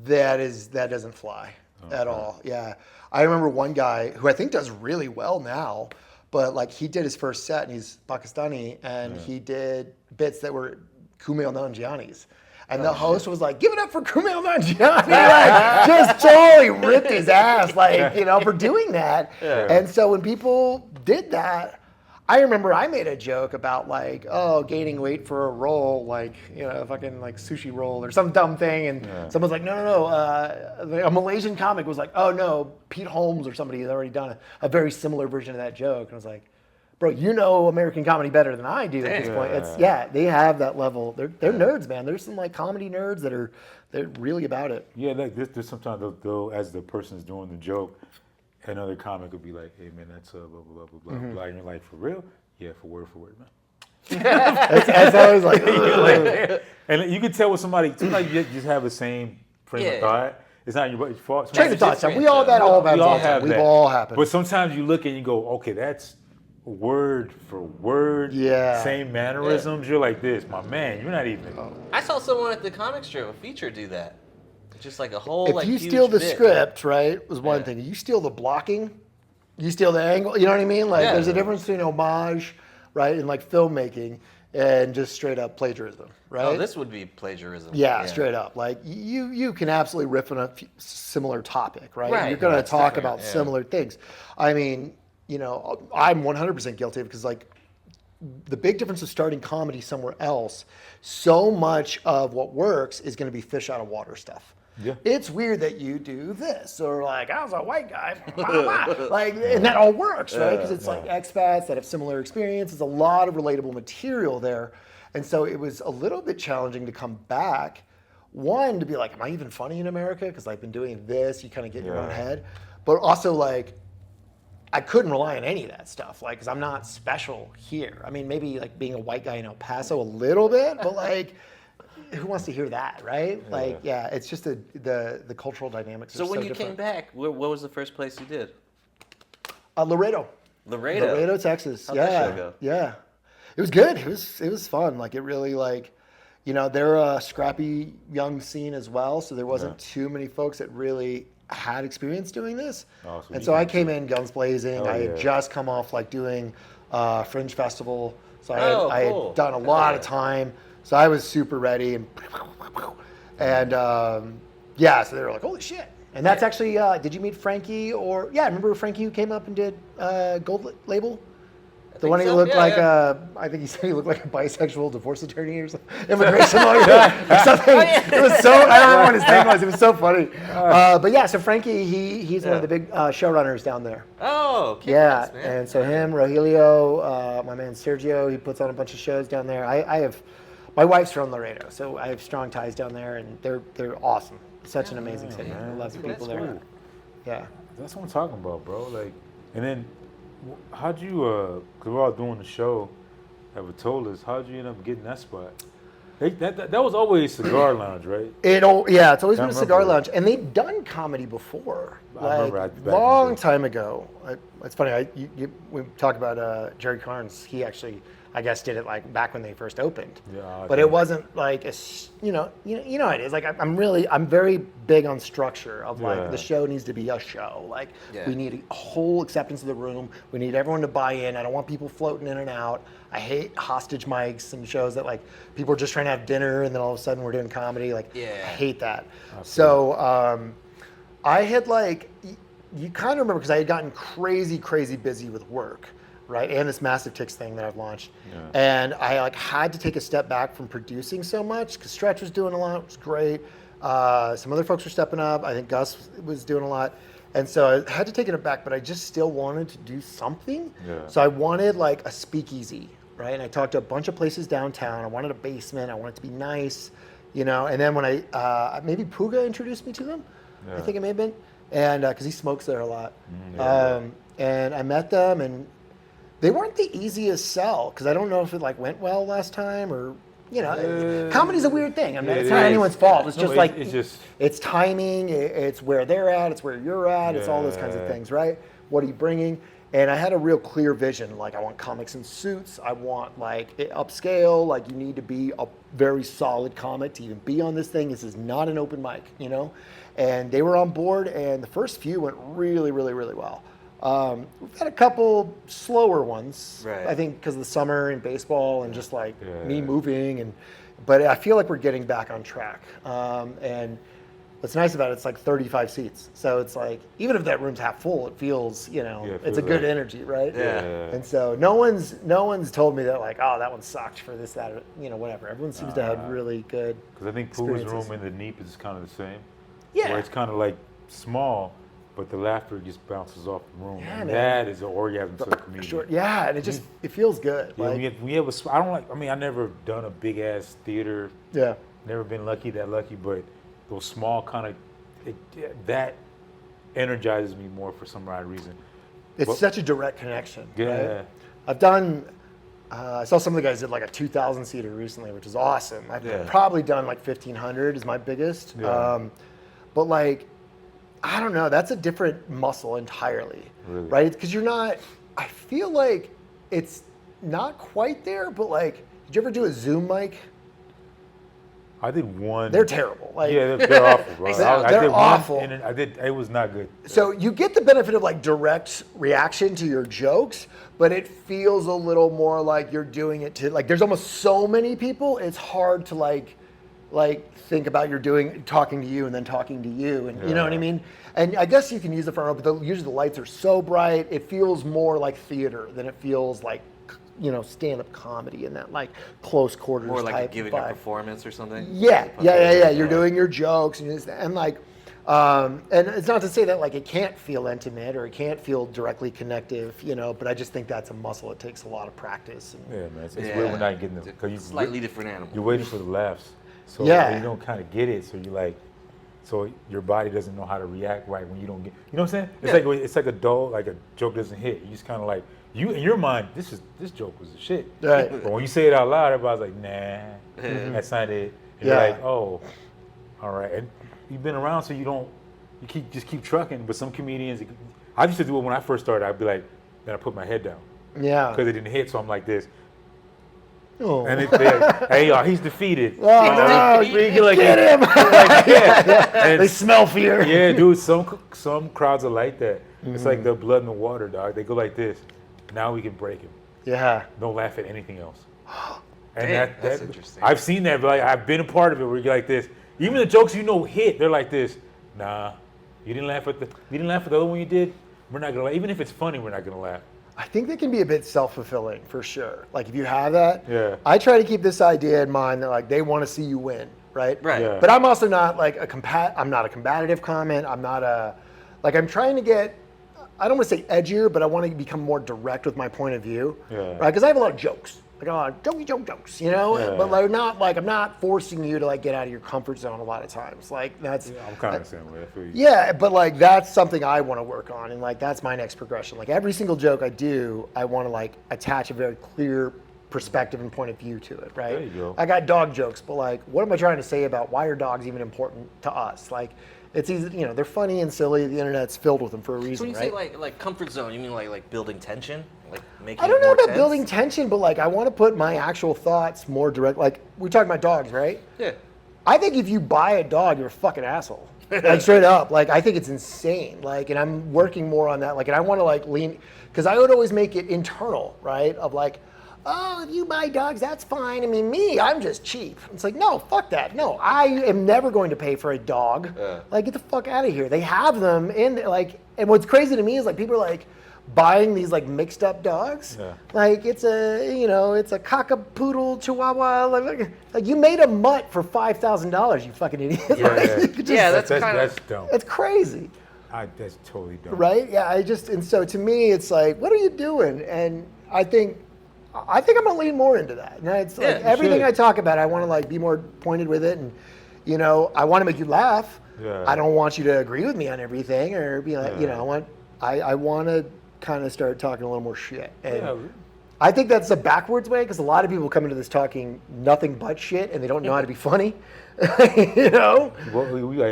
that doesn't fly at all. Yeah, I remember one guy who I think does really well now, but like he did his first set and he's Pakistani, and he did bits that were Kumail Nanjiani's. And the host was like, give it up for Kumail Nanjiani. Like, just totally ripped his ass, like, for doing that. And so when people did that, I remember I made a joke about like, oh, gaining weight for a roll, like, you know, fucking like sushi roll or some dumb thing. And someone's like, no. A Malaysian comic was like, oh no, Pete Holmes or somebody had already done a very similar version of that joke. And I was like, bro, you know American comedy better than I do at this point. It's they have that level. They're nerds, man. There's some like comedy nerds they're really about it. Yeah, like there's sometimes they'll, as the person's doing the joke, another comic would be like, "Hey man, that's blah blah blah blah blah," blah. And you're like, "For real? Yeah, for word, man." That's always like, and you can tell with somebody just have the same frame of thought. It's not your fault. train of thought. We all have that. We've all happened. But sometimes you look and you go, "Okay, that's word for word, same mannerisms." You're like this, my man. You're not even. I saw someone at the comic strip, a feature, do that. Just like a whole. If like, you huge steal the bit. script, right, was one thing. You steal the blocking, you steal the angle. You know what I mean? Like, there's a difference between homage, right, and like filmmaking, and just straight up plagiarism, right? Oh, this would be plagiarism. Yeah, straight up. Like you can absolutely riff on a similar topic, right? Right. You're going to That's talk different, about similar things. I mean, you know, I'm 100% guilty because like the big difference of starting comedy somewhere else, so much of what works is going to be fish out of water stuff. Yeah. It's weird that you do this, or like I was a white guy, like, and that all works, right? Because it's like expats that have similar experiences, a lot of relatable material there, and so it was a little bit challenging to come back. One, to be like, am I even funny in America? Because I've been doing this, you kind of get in your own head, but also like, I couldn't rely on any of that stuff, like, because I'm not special here. I mean, maybe like being a white guy in El Paso a little bit, but like. Who wants to hear that, right? Like, it's just the cultural dynamics. So are when so you different. came back, what was the first place you did? Laredo, Texas. How'd that show go? Yeah, it was good. It was fun. Like, it really, like, you know, they're a scrappy young scene as well, so there wasn't too many folks that really had experience doing this. Oh, so and so I came in guns blazing. I had yeah. just come off like doing Fringe Festival, so I cool. had done a lot of time. So I was super ready, and so they were like, "Holy shit!" And that's actually, did you meet Frankie? Or remember Frankie who came up and did Gold Label? The one who looked like I think he said he looked like a bisexual divorce attorney or something, immigration lawyer or something. It was so, I don't know what his name was. It was so funny. So Frankie, he's one of the big showrunners down there. Oh, okay. Yeah, Man. and so him, Rogelio, my man Sergio, he puts on a bunch of shows down there. I have. My wife's from Laredo, so I have strong ties down there, and they're awesome. Such an amazing city. I love the people there. Cool. Yeah. That's what I'm talking about, bro. Like, and then how'd you? Cause we're all doing the show at Vitola's. How'd you end up getting that spot? That was always Cigar Lounge, right? It's always been a cigar that. lounge, and they've done comedy before. I remember Long time ago. It's funny. We talk about Jerry Carnes. He actually, I guess, did it like back when they first opened. But it wasn't like you know how it is. Like I'm very big on structure of like the show needs to be a show. Like we need a whole acceptance of the room. We need everyone to buy in. I don't want people floating in and out. I hate hostage mics and shows that like people are just trying to have dinner and then all of a sudden we're doing comedy. Like I hate that. So I had like you kind of remember because I had gotten crazy busy with work. Right, and this Massive Ticks thing that I've launched, and I like had to take a step back from producing so much because Stretch was doing a lot, which was great. Some other folks were stepping up. I think Gus was doing a lot, and so I had to take it back. But I just still wanted to do something. So I wanted like a speakeasy, right? And I talked to a bunch of places downtown. I wanted a basement. I wanted it to be nice, you know. And then when I maybe Puga introduced me to them, I think it may have been, and because he smokes there a lot, and I met them and. They weren't the easiest sell because I don't know if it like went well last time or comedy's a weird thing. I mean, it's not anyone's fault. It's just it's timing. It's where they're at. It's where you're at. It's all those kinds of things, right? What are you bringing? And I had a real clear vision. Like I want comics in suits. I want like it upscale. Like you need to be a very solid comic to even be on this thing. This is not an open mic, you know. And they were on board. And the first few went really well. We've had a couple slower ones, I think, because of the summer and baseball and just like me moving, but I feel like we're getting back on track. And What's nice about it's like 35 seats. So it's like, even if that room's half full, it feels, Yeah, it it's a feels good right. energy, right? Yeah. And so no one's told me that like, oh, that one sucked for this, that, whatever. Everyone seems to have really good Because I think Pooh's experiences. room and the Neep is kind of the same. Yeah. Where it's kind of like small, but the laughter just bounces off the room. Yeah, and man. that is an orgasm to the comedian. Short, yeah, and it feels good. Yeah, Like, we have I don't like, I mean, I've never done a big ass theater. yeah. Never been lucky, but those small kind of, that energizes me more for some odd reason. It's Well, such a direct connection. Yeah. Right? I've done, I saw some of the guys did like a 2,000 seater recently, which is awesome. I've Yeah. probably done like 1,500 is my biggest. Yeah. But like, I don't know, that's a different muscle entirely, Really? right? Because I feel like it's not quite there, but like, did you ever do a Zoom mic? I did one. They're terrible. Like, Yeah, they're awful, bro. I They're did awful. one, and it was not good. So you get the benefit of like direct reaction to your jokes, but it feels a little more like you're doing it to like there's almost so many people, it's hard to like think about talking to you and then talking to you, and you know what I Yeah. mean? And I guess you can use the front row, but usually the lights are so bright, it feels more like theater than it feels like stand-up comedy in that like close quarters More like type giving a vibe. performance or something. Yeah. You're doing your jokes and like, and it's not to say that like it can't feel intimate or it can't feel directly connective, but I just think that's a muscle. It takes a lot of practice. And, Yeah, man. It's Yeah. weird when not getting It's them a because you slightly different animal. You're waiting for the laughs, so Yeah. you don't kind of get it. So you like, so your body doesn't know how to react right when you don't get. You know what I'm saying? It's like a dull, like a joke doesn't hit. You just kind of like in your mind, this joke was the shit. Right. But when you say it out loud, everybody's like, nah, that's not it. And you're Yeah. like, oh, all right. And you've been around, so you just keep trucking. But some comedians, I used to do it when I first started. I'd be like, then I put my head down yeah. because it didn't hit, so I'm like this. Oh. And hey, y'all, he's defeated. Oh, no, You get like, get him! And They smell fear. yeah, dude, some crowds are like that. It's like Mm-hmm. the blood in the water, dog. They go like this. Now we can break him. Yeah. Don't laugh at anything else. And Damn, that's interesting. I've seen that, but like, I've been a part of it where you're like this. Even the jokes hit, they're like this. Nah, you didn't laugh at the other one you did. We're not gonna laugh. Even if it's funny, we're not gonna laugh. I think they can be a bit self-fulfilling for sure. Like if you have that, Yeah. I try to keep this idea in mind that like they want to see you win, right? Right. Yeah. But I'm also not like I'm not a combative comment. I'm not I'm trying to get, I don't want to say edgier, but I want to become more direct with my point of view, Yeah. right? Because I have a lot of jokes, like a lot of jokes, Yeah. But like I'm not forcing you to like get out of your comfort zone a lot of times. Like that's. I'm kind of the same way. I feel you. Yeah, but like that's something I want to work on, and like that's my next progression. Like every single joke I do, I want to like attach a very clear perspective and point of view to it, right? There you go. I got dog jokes, but like, what am I trying to say about why are dogs even important to us? Like, it's easy, they're funny and silly. The internet's filled with them for a So reason, when you right? say like comfort zone, you mean like building tension, like making. I don't it know more about tense? building tension, but like I want to put my actual thoughts more direct. Like we talk about dogs, right? Yeah. I think if you buy a dog, you're a fucking asshole. Like straight up. Like I think it's insane. Like, and I'm working more on that. Like, and I want to like lean, because I would always make it internal, right? Of like, oh, if you buy dogs, that's fine. I mean, I'm just cheap. It's like, no, fuck that. No, I am never going to pay for a dog. Yeah. Like, get the fuck out of here. They have them in like, and what's crazy to me is like people are like buying these like mixed up dogs. Yeah. Like it's a cockapoodle chihuahua. Like you made a mutt for $5,000, you fucking idiot. Yeah, Like, yeah. you could Yeah, just- That's dumb. it's crazy, That's totally dumb. right? Yeah, and so to me, it's like, what are you doing? And I think I'm gonna lean more into that. And it's like Yeah, you everything should. I talk about, I want to like be more pointed with it, and I want to make you laugh. Yeah. I don't want you to agree with me on everything or be like, Yeah. I want to kind of start talking a little more shit. And Yeah. I think that's a backwards way because a lot of people come into this talking nothing but shit and they don't know how to be funny. Well,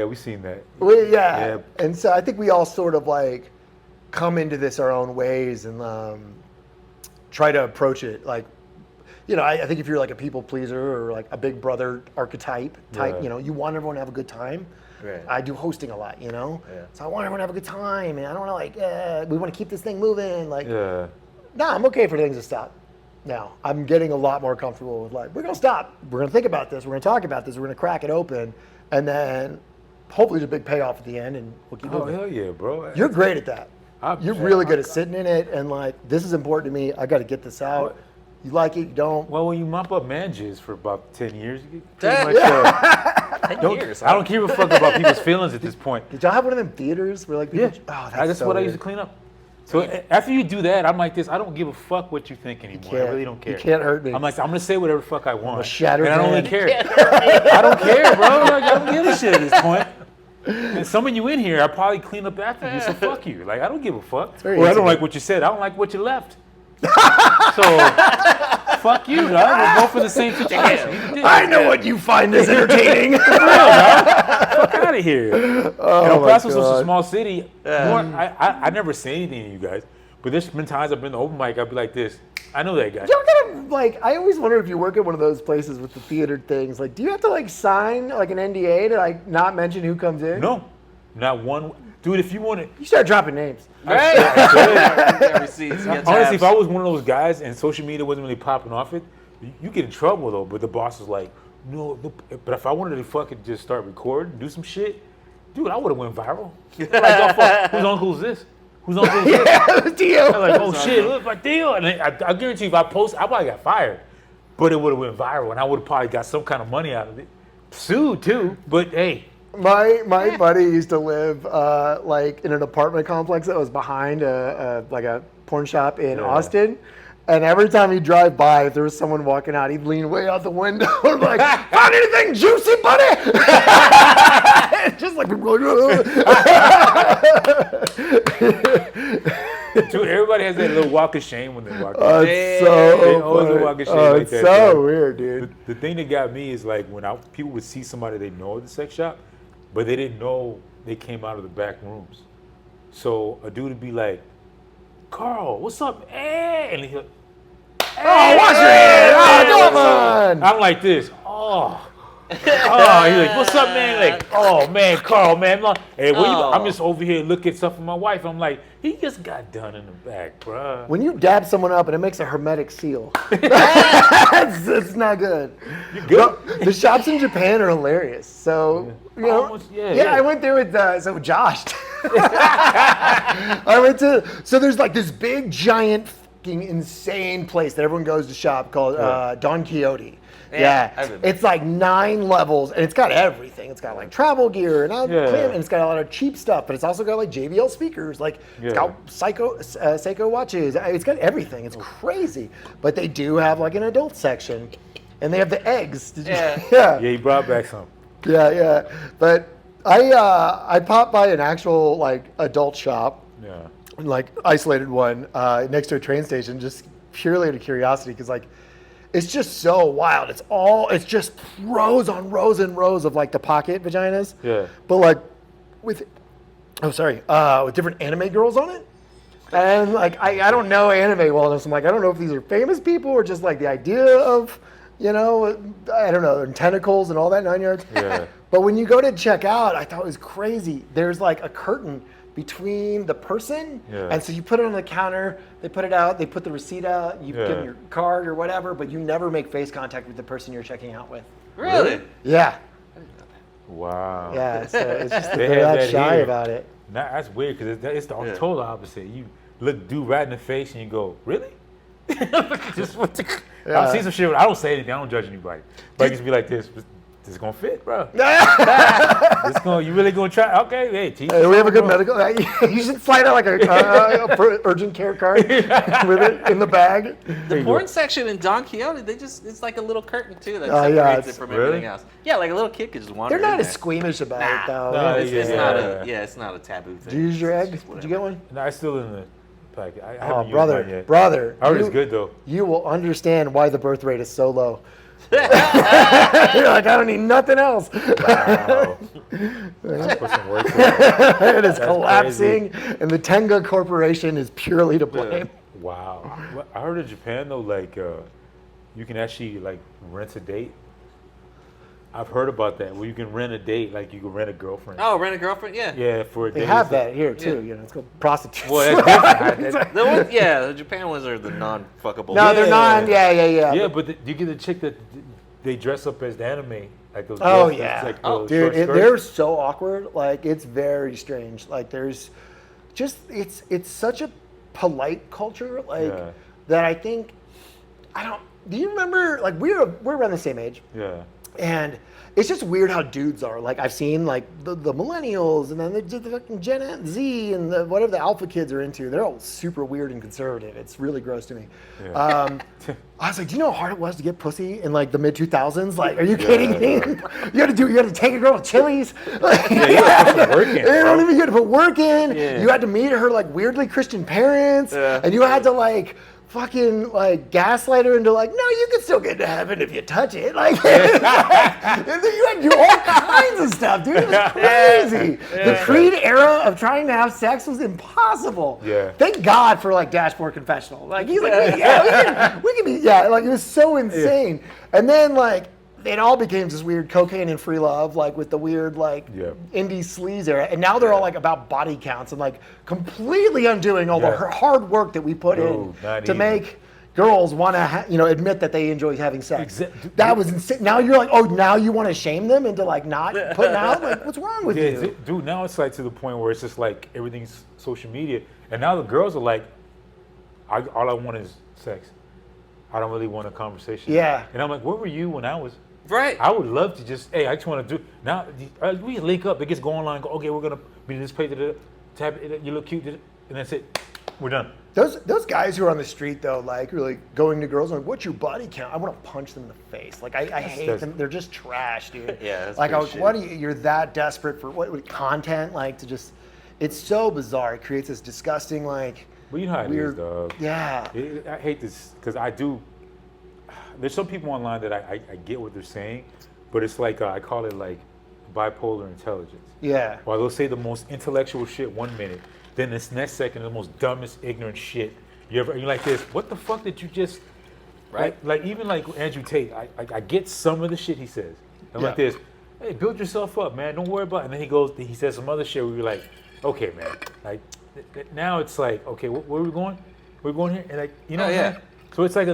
we seen that. Yeah. Yeah. And so I think we all sort of like come into this our own ways and try to approach it like, I think if you're like a people pleaser or like a big brother archetype type, Yeah. you want everyone to have a good time. Right. I do hosting a lot, Yeah. So I want everyone to have a good time and I don't want to like, we want to keep this thing moving. Like, Yeah. no, I'm okay for things to stop. Now, I'm getting a lot more comfortable with like, we're going to stop. We're going to think about this. We're going to talk about this. We're going to crack it open. And then hopefully there's a big payoff at the end, and we'll keep Oh doing it. hell yeah, bro. You're great at that. You're really good at I'm- sitting in it and like, this is important to me. I got to get this out. You like it, you don't. Well, when you mop up managers for about 10 years, you get That- pretty much. 10 years. I don't give a fuck about people's feelings at this point. Did y'all have one of them theaters where like people? Oh, That's so what I weird. used to clean up. So after you do that, I'm like this. I don't give a fuck what you think anymore. I can't- really don't care. you can't hurt me. I'm like, I'm gonna say whatever the fuck I want. shattered and I don't really man. care. I don't care, bro. Like, I don't give a shit at this point. And some of you in here, I probably clean up after you, so fuck you. Like, I don't give a fuck. very Or I easy, don't like man. what you said. I don't like what you left. So, fuck you, dog. We're both in the same situation. Eat a dick. I know what you find is entertaining. Fuck out of here. Oh El my Paso's such a God. small city. I never say anything to you guys, but there's been times I've been to open mic, I'll be like this. I know that guy. Y'all gotta like. I always wonder if you work at one of those places with the theater things. Like, do you have to like sign like an NDA to like not mention who comes in? No, not one. Dude, if you want to, You start dropping names. Right? Get receipts, get honestly, if tabs. I was one of those guys and social media wasn't really popping off it, you get in trouble though. But the boss is like, no. But if I wanted to fucking just start recording, do some shit, dude, I would have went viral. Like, oh, fuck, whose uncle is this? Whose uncle is this? Yeah, it was Dio. I'm like, oh shit, look my deal. And I guarantee you, if I post, I probably got fired. But it would have went viral, and I would have probably got some kind of money out of it. Sued too, but hey. My buddy used to live like in an apartment complex that was behind like a porn shop in Austin. And every time he'd drive by, if there was someone walking out, he'd lean way out the window and be like, "Found anything juicy, buddy?" Just like people going, Dude, everybody has that little walk of shame when they walk in. it's so They always funny. walk a shit Oh, like it's that, so bro. weird, dude. The thing that got me is like when people would see somebody they know at the sex shop, but they didn't know they came out of the back rooms. So a dude would be like, "Carl, what's up?" Hey, and he'll, Oh, wash your hands! Oh, come on! I'm like this. Oh. Oh, he's like, "What's up, man?" Like, "Oh, man, Carl, man." Hey, I'm just over here looking at stuff for my wife. I'm like, he just got done in the back, bruh. When you dab someone up and it makes a hermetic seal, it's not good. You good? No, the shops in Japan are hilarious. So, you know, Almost, yeah. I went there with Josh. I went to, so there's like this big, giant, fucking insane place that everyone goes to shop called Don Quixote. Yeah, I've Yeah, been there. it's like 9 levels, and it's got everything. It's got like travel gear and and it's got a lot of cheap stuff, but it's also got like JBL speakers, like it's got Seiko watches. It's got everything. It's crazy, but they do have like an adult section, and they have the eggs. Did you- Yeah. yeah, Yeah, he brought back some. yeah. But I popped by an actual like adult shop, Yeah. like isolated one next to a train station, just purely out of curiosity, because like it's just so wild. It's just rows on rows and rows of like the pocket vaginas. Yeah. But like with different anime girls on it. And like I don't know anime well enough. So I'm like, I don't know if these are famous people or just like the idea of, I don't know, and tentacles and all that 9 yards. Yeah. But when you go to check out, I thought it was crazy. There's like a curtain between the person, and so you put it on the counter, they put it out, they put the receipt out, you give them your card or whatever, but you never make face contact with the person you're checking out with. Really? Yeah, Wow. yeah. So it's just They they're have that that shy here. about it. Nah, that's weird because it's the total opposite. You look dude right in the face and you go, "Really?" Just I've seen some shit. I don't say anything. I don't judge anybody. But I just be like this. This is gonna fit, bro. You really gonna try? Okay, hey, teach. Hey, we have a good bro. medical. You should slide out like a urgent care card with it in the bag. The porn section in Don Quixote, it's like a little curtain too that Oh, yeah, separates it from everything else. Yeah, like a little kid could just wander. They're not in as there. squeamish about it though. No, It's Yeah. it's not a taboo thing. Did you use your It's egg? just Did you get one? No, I still in the packet. I Oh, haven't used mine yet. brother. I heard it's good though. You will understand why the birth rate is so low. You're like, I don't need nothing else. Wow. Let's put some work in. It is collapsing, and the Tenga Corporation is purely to blame. Wow. Well, I heard in Japan though, like you can actually like rent a date. I've heard about that where you can rent a date, like you can rent a girlfriend. Oh, rent a girlfriend? Yeah. Yeah, for a They date. have that here too. It's called prostitutes. Well, that's different. The Japan ones are the non-fuckable. No, they're Yeah. not. Yeah. Yeah, but you get the chick that they dress up as the anime Like those Oh dresses, yeah, like those dude, short skirts. they're so awkward. Like it's very strange. Like there's just it's such a polite culture. Like Yeah. that I think I don't. Do you remember? Like we're around the same age. Yeah. And it's just weird how dudes are. Like I've seen like the millennials and then the fucking Gen Z and whatever the alpha kids are into. They're all super weird and conservative. It's really gross to me. Yeah. I was like, do you know how hard it was to get pussy in like the mid 2000s? Like, are you kidding me? You had to take a girl to Chili's. Like, Yeah, you had to put some work in, bro. You had to put work in. Yeah. You had to meet her like weirdly Christian parents, and you had to like fucking like gaslight her into like, no, you can still get to heaven if you touch it. Like, and then you had to do all kinds of stuff, dude. It was crazy. The Creed era of trying to have sex was impossible. Yeah. Thank God for like Dashboard Confessional. Like he's like, yeah, we can be, yeah. Like it was so insane. And then like it all became just weird cocaine and free love, like with the weird like indie sleaze era. And now they're all like about body counts and like completely undoing all the hard work that we put in to make girls want to, admit that they enjoy having sex. That was insane. Now you're like, oh, now you want to shame them into like not putting out? Like, what's wrong with you? Dude, now it's like to the point where it's just like everything's social media. And now the girls are like, all I want is sex. I don't really want a conversation. Yeah. And I'm like, where were you when I was? Right. I would love to just, hey, I just want to do, now we link up, it gets go online, go, okay, we're going to be this page, tap it, you look cute, and that's it. We're done. Those guys who are on the street though, like really going to girls, like, what's your body count? I want to punch them in the face. Like I hate them. They're just trash, dude. Yeah. That's like pretty what shitty. you're that desperate for what content? Like to just, it's so bizarre. It creates this disgusting like. But you know how it weird, is, dog. Yeah. I hate this because I do. There's some people online that I get what they're saying, but it's like I call it like bipolar intelligence. Yeah. While they'll say the most intellectual shit 1 minute, then this next second the most dumbest ignorant shit you're like this. What the fuck did you just? Right. Like even like Andrew Tate, I get some of the shit he says. I'm like this. Hey, build yourself up, man. Don't worry about it. And then he says some other shit where you're like, okay, man. Like now it's like, okay, where are we going? We're going here, and like what I'm saying? So it's like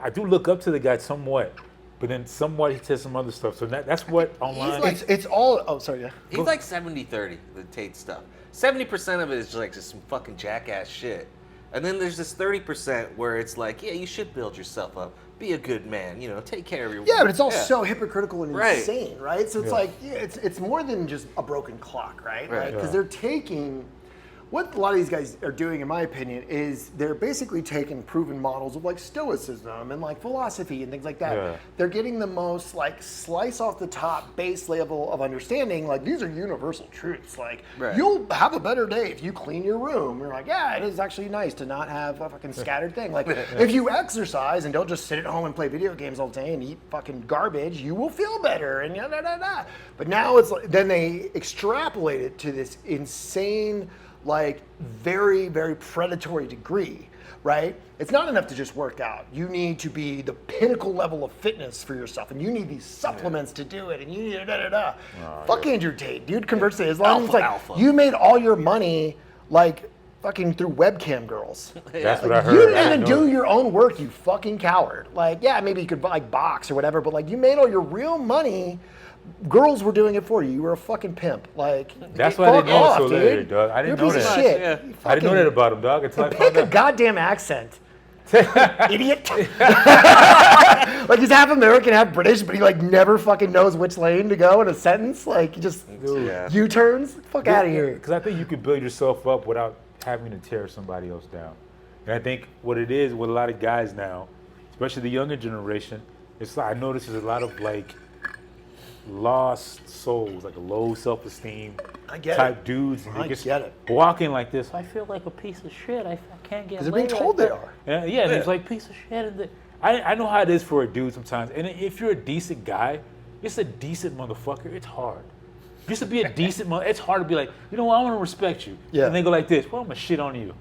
I do look up to the guy somewhat, but then somewhat he says some other stuff. So that's what online. It's all. Oh, sorry. Yeah. He's like 70-30, the Tate stuff. 70% of it is like just some fucking jackass shit. And then there's this 30% where it's like, yeah, you should build yourself up. Be a good man, take care of your Yeah, but it's all so hypocritical and Right. insane, right? So it's like, it's more than just a broken clock, right? Right. Because they're taking, what a lot of these guys are doing, in my opinion, is they're basically taking proven models of like stoicism and like philosophy and things like that. Yeah. They're getting the most like slice off the top base level of understanding. Like these are universal truths. Like you'll have a better day if you clean your room. You're like, yeah, it is actually nice to not have a fucking scattered thing. Like if you exercise and don't just sit at home and play video games all day and eat fucking garbage, you will feel better and da da da da. But now it's like, then they extrapolate it to this insane, like very, very predatory degree, right? It's not enough to just work out. You need to be the pinnacle level of fitness for yourself, and you need these supplements to do it, and you need da da da. Fuck Andrew Tate, dude converts to Islam. It's like you made all your money like fucking through webcam girls. That's what I Like, heard. you didn't even do your own work, you fucking coward. Like, yeah, maybe you could like box or whatever, but like you made all your real money. Girls were doing it for you. You were a fucking pimp. Like That's why I didn't know off, until dude. later, dog. I didn't You're a know piece of that. shit. Yeah. You I didn't know fucking- that about him, dog. Until I Pick found a out. goddamn accent. Idiot. Like he's half American, half British, but he like never fucking knows which lane to go in a sentence. Like he just U-turns. Fuck out of here. Because I think you can build yourself up without having to tear somebody else down. And I think what it is with a lot of guys now, especially the younger generation, it's like I notice there's a lot of like lost souls, like a low self-esteem type dudes. And I they just get it. walking like this. I feel like a piece of shit. I can't get. Because they're being laid told like they that. are. And it's like piece of shit. And I know how it is for a dude sometimes. And if you're a decent guy, just a decent motherfucker, it's hard. Just to be a decent mother, it's hard to be like, you know what, I want to respect you. Yeah. And they go like this, well, I'm gonna shit on you.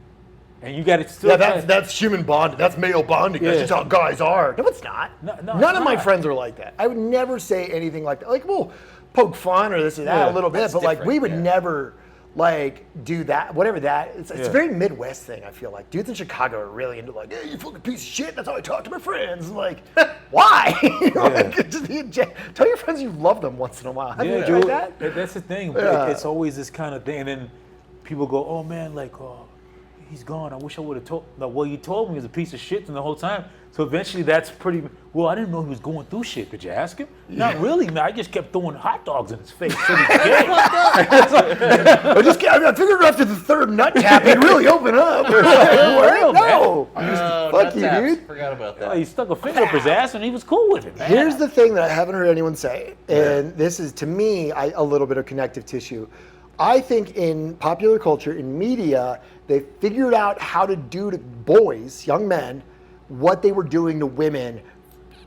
And you got to still. Yeah, that's human bonding. That's male bonding. That's Yeah. just how guys are. No, it's not. No, it's None of my not. friends are like that. I would never say anything like that. Like, we'll poke fun or this or that Yeah. a little bit, That's but like we would different, never like do that, whatever that. It's a very Midwest thing. I feel like dudes in Chicago are really into like, hey, you fucking piece of shit. That's how I talk to my friends. I'm like, why? Like, just tell your friends you love them once in a while. Have you tried that? That's the thing. It's always this kind of thing, and then people go, oh man, like, oh, he's gone. I wish I would have told. Like, well, you told me he was a piece of shit the whole time. So eventually, that's pretty. Well, I didn't know he was going through shit. Did you ask him? Not really, man. I just kept throwing hot dogs in his face. So he's gay. I figured after the third nut tap, he'd really open up. No. Fuck you, dude. Forgot about that. Oh, he stuck a finger up his ass and he was cool with it, man. Here's the thing that I haven't heard anyone say, and this is, to me, a little bit of connective tissue. I think in popular culture, in media, they figured out how to do to boys, young men, what they were doing to women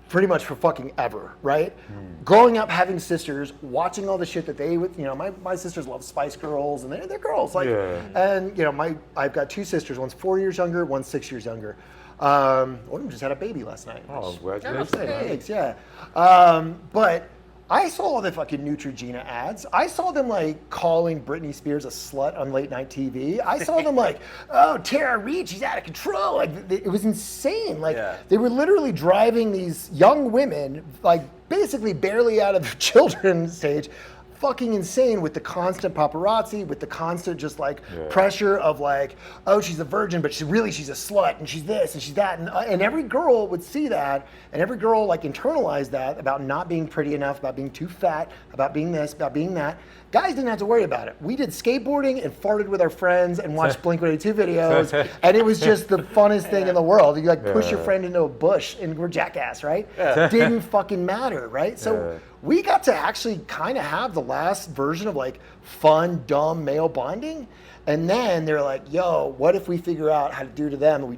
pretty much for fucking ever, right? Growing up, having sisters, watching all the shit that they would, my sisters love Spice Girls, and they're girls, like, and I've got two sisters, one's 4 years younger, one's 6 years younger. One of them just had a baby last night. Oh, congratulations. Thanks, yeah. But I saw all the fucking Neutrogena ads. I saw them like calling Britney Spears a slut on late night TV. I saw them like, oh, Tara Reid, she's out of control. Like it was insane. Like they were literally driving these young women, like basically barely out of the children's stage, fucking insane with the constant paparazzi, with the constant just like pressure of like, oh, she's a virgin, but she's a slut, and she's this and she's that, and every girl would see that, and every girl like internalized that about not being pretty enough, about being too fat, about being this, about being that. Guys didn't have to worry about it. We did skateboarding and farted with our friends and watched Blink-182 videos, and it was just the funnest thing in the world. You like push your friend into a bush and we're jackass, right? Didn't fucking matter, right? So we got to actually kind of have the last version of like fun, dumb male bonding. And then they're like, yo, what if we figure out how to do to them? We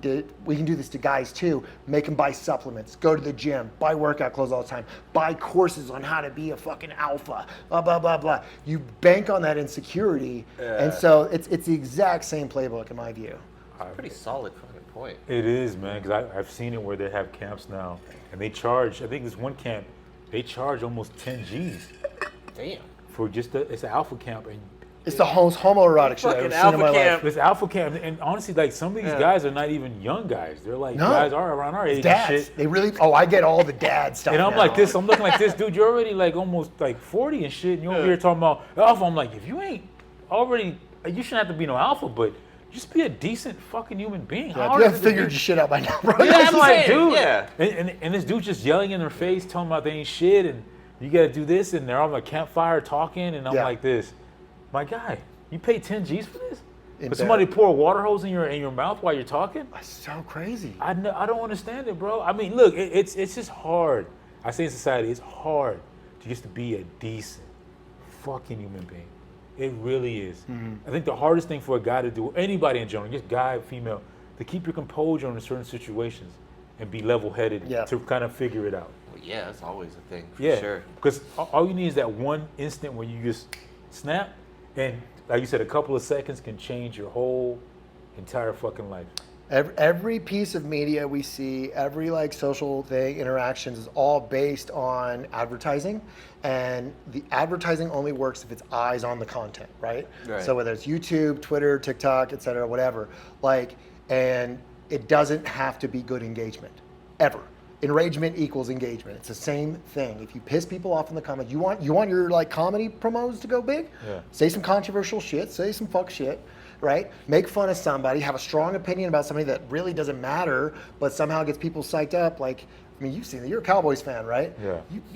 can do this to guys too. Make them buy supplements, go to the gym, buy workout clothes all the time, buy courses on how to be a fucking alpha, blah, blah, blah, blah. You bank on that insecurity. And so it's the exact same playbook in my view. Pretty solid fucking point. It is, man, because I've seen it where they have camps now, and they charge, I think this one camp, they charge almost 10 G's. Damn. For just it's an alpha camp. And it's the most homoerotic shit I've ever seen in my life. It's alpha camp, and honestly, like some of these guys are not even young guys. They're like guys are around our age dads. and shit. They really. Oh, I get all the dad stuff. And I'm now. like this. I'm looking like this, dude. You're already like almost like 40 and shit. And you're over here talking about alpha. I'm like, if you ain't already, you shouldn't have to be no alpha, but just be a decent fucking human being. Yeah, you have figured your shit out by now, bro. Yeah, I'm like, dude. Yeah. And this dude just yelling in their face, telling them about they ain't shit, and you got to do this, and they're on the campfire talking, and I'm like this. My guy, you pay 10 G's for this? For somebody to pour a water hose in your mouth while you're talking? That's so crazy. I don't understand it, bro. I mean, look, it's just hard. I say in society, it's hard to just to be a decent fucking human being. It really is. I think the hardest thing for a guy to do, anybody in general, just guy, female, to keep your composure in certain situations and be level-headed to kind of figure it out. Well, yeah, that's always a thing, for sure. Because all you need is that one instant where you just snap, and like you said, a couple of seconds can change your whole entire fucking life. Every piece of media we see, every like social thing, interactions is all based on advertising, and the advertising only works if it's eyes on the content, right? So whether it's YouTube, Twitter, TikTok, etc., whatever, like, and it doesn't have to be good engagement, ever. Enragement equals engagement. It's the same thing. If you piss people off in the comments, you want your like comedy promos to go big? Say some controversial shit, say some fuck shit, right? Make fun of somebody, have a strong opinion about somebody that really doesn't matter, but somehow gets people psyched up. Like, I mean, you've seen it. You're a Cowboys fan, right?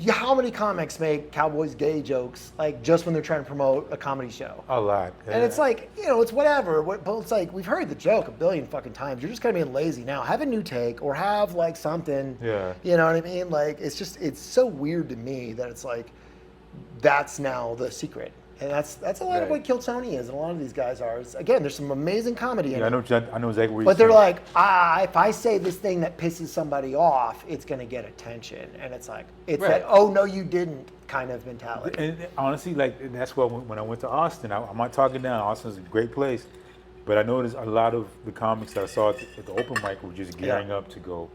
How many comics make Cowboys gay jokes, like just when they're trying to promote a comedy show? A lot. And it's like, it's whatever. But it's like, we've heard the joke a billion fucking times. You're just kind of being lazy now. Have a new take or have like something. You know what I mean? Like, it's so weird to me that it's like, that's now the secret. And that's a lot of what Kill Tony is, and a lot of these guys are. Again, there's some amazing comedy in it. I know exactly where you're But they're like, if I say this thing that pisses somebody off, it's going to get attention. And it's like, that, oh, no, you didn't kind of mentality. And honestly, like, that's why when I went to Austin, I'm not talking down. Austin's a great place. But I noticed a lot of the comics that I saw at the open mic were just gearing up to go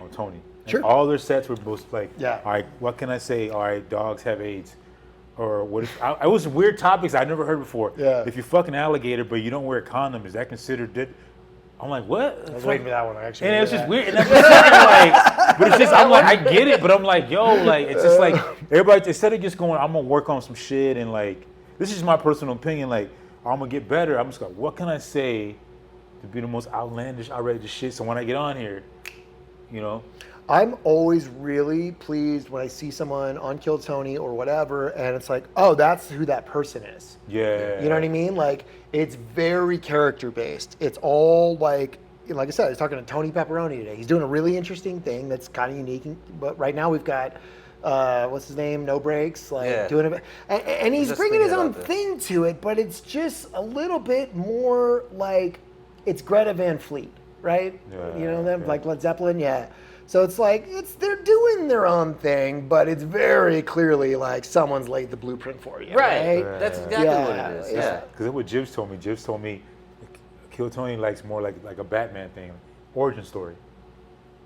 on Tony. And all their sets were most like, all right, what can I say? All right, dogs have AIDS. Or what if, it was weird topics I never heard before. Yeah. If you fuck an alligator but you don't wear a condom, is that considered it? I'm like, what? I was waiting for that one actually. And it was just weird. And I'm just like, but it's just, I'm like, I get it, but I'm like, yo, like, it's just like, everybody, instead of just going, I'm gonna work on some shit and like, this is my personal opinion, like, I'm gonna get better. I'm just like, what can I say to be the most outlandish, outrageous shit? So when I get on here, you know, I'm always really pleased when I see someone on Kill Tony or whatever, and it's like, oh, that's who that person is. yeah. You know what I mean? Like, it's very character based. It's all like I said, I was talking to Tony Pepperoni today. He's doing a really interesting thing that's kind of unique. But right now we've got, what's his name? No Breaks. Like doing it, and he's Just bringing his thinking own about thing to it. But it's just a little bit more like it's Greta Van Fleet, right? Yeah, you know them, yeah. like Led Zeppelin, yeah. So it's like they're doing their own thing, but it's very clearly like someone's laid the blueprint for you, right? That's exactly what it is. Yeah. Because that's what Jibs told me. Jibs told me Kill Tony likes more like a Batman thing, origin story.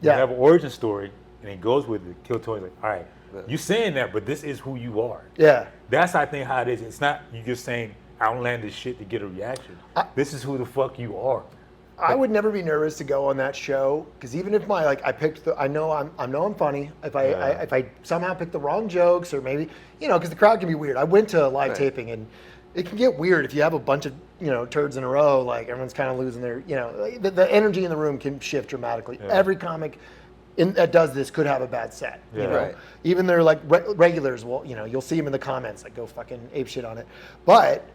Yeah. You have an origin story, and it goes with it. Kill Tony, like, all right, you saying that, but this is who you are. Yeah. That's, I think, how it is. It's not you just saying outlandish shit to get a reaction. This is who the fuck you are. I would never be nervous to go on that show because even if I know I'm funny. If I somehow pick the wrong jokes or maybe because the crowd can be weird. I went to a live taping and it can get weird if you have a bunch of turds in a row. Like everyone's kind of losing their the energy in the room can shift dramatically. Yeah. Every comic that does this could have a bad set. Yeah. Right. Even their like regulars will you'll see them in the comments like go fucking ape shit on it, but.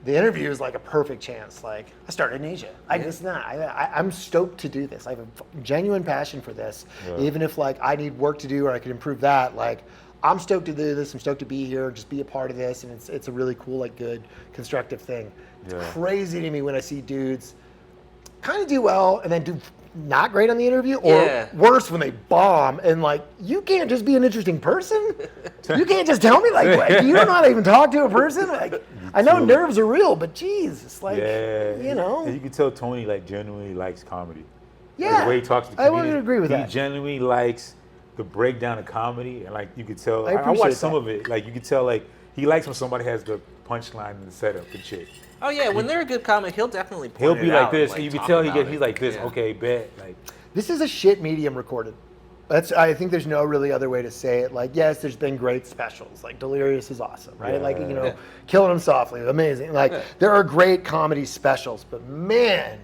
The interview is like a perfect chance. Like I started in Asia. I'm stoked to do this. I have a genuine passion for this. Yeah. Even if like I need work to do or I could improve that, like I'm stoked to do this. I'm stoked to be here, just be a part of this, and it's a really cool, like good, constructive thing. It's crazy to me when I see dudes kind of do well and then do not great on the interview, or worse when they bomb. And like, you can't just be an interesting person. You can't just tell me like what, you don't know how to even talk to a person. Like, I know nerves are real, but geez, it's like And you can tell Tony like genuinely likes comedy. Yeah, Like, the way he talks to I comedians, would agree with that. He genuinely likes the breakdown of comedy, and like you could tell. I I watched appreciate some that. of it. Like you could tell, like he likes when somebody has the punchline and the setup and shit. Oh yeah, when they're a good comic, he'll definitely point He'll it be like out this, and, and you can talk tell about he's it. like this. Yeah. Okay, bet. Like This is a shit medium recorded. I think there's no really other way to say it. Like, yes, there's been great specials. Like Delirious is awesome, right? Yeah. Like, Killing Him Softly, amazing. Like, there are great comedy specials, but man,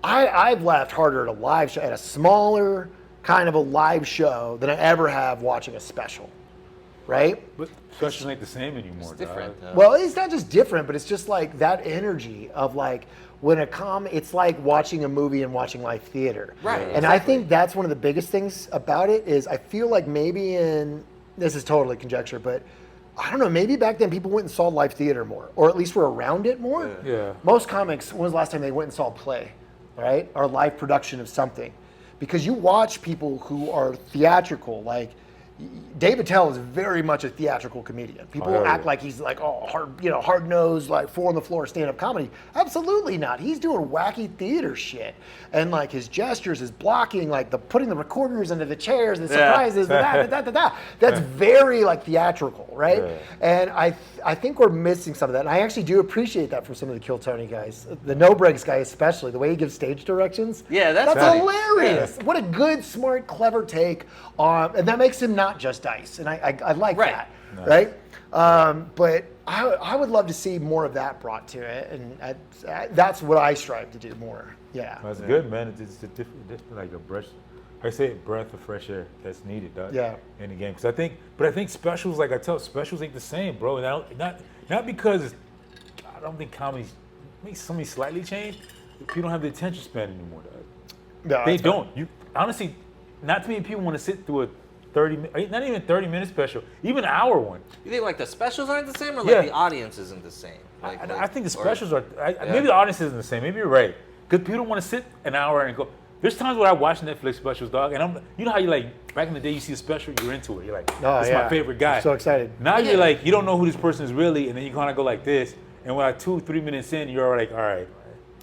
I've laughed harder at a live show, at a smaller kind of a live show than I ever have watching a special, right? but specials ain't the same anymore. It's different. dog. Well, it's not just different, but it's just like that energy of like when it's like watching a movie and watching live theater. Right, And exactly. I think that's one of the biggest things about it is I feel like maybe this is totally conjecture, but I don't know, maybe back then people went and saw live theater more, or at least were around it more. Yeah. Most comics, when was the last time they went and saw a play, right? Or a live production of something? Because you watch people who are theatrical, like David Tell is very much a theatrical comedian. People act like he's like, hard nosed, like four on the floor stand up comedy. Absolutely not. He's doing wacky theater shit, and like his gestures, his blocking, like putting the recorders under the chairs, the surprises, That's very like theatrical, right? Yeah. And I think we're missing some of that. And I actually do appreciate that from some of the Kill Tony guys, the No Breaks guy especially, the way he gives stage directions. Yeah, that's funny. hilarious. What a good, smart, clever take on, and that makes him not just Dice, and I like Right. that, Nice. right? But I would love to see more of that brought to it, and that's what I strive to do more. Yeah. That's good, man. It's a different like a breath. I say a breath of fresh air that's needed, dog. Yeah. In the game, because I think specials, like I tell, specials ain't the same, bro. And not because I don't think comedy makes something slightly change. People don't have the attention span anymore, dog. No, They that's don't. You honestly, not too many people want to sit through a 30, not even 30-minute special, even an hour one. You think like the specials aren't the same, or like Yeah. the audience isn't the same? I think the specials are. Maybe the audience isn't the same. Maybe you're right. Because people don't want to sit an hour and go. There's times where I watch Netflix specials, dog, and you know how you like back in the day you see a special, you're into it. You're like, this is my favorite guy. I'm so excited. Now you're like, you don't know who this person is really, and then you kind of go like this, and when like 2-3 minutes in, you're like, all right.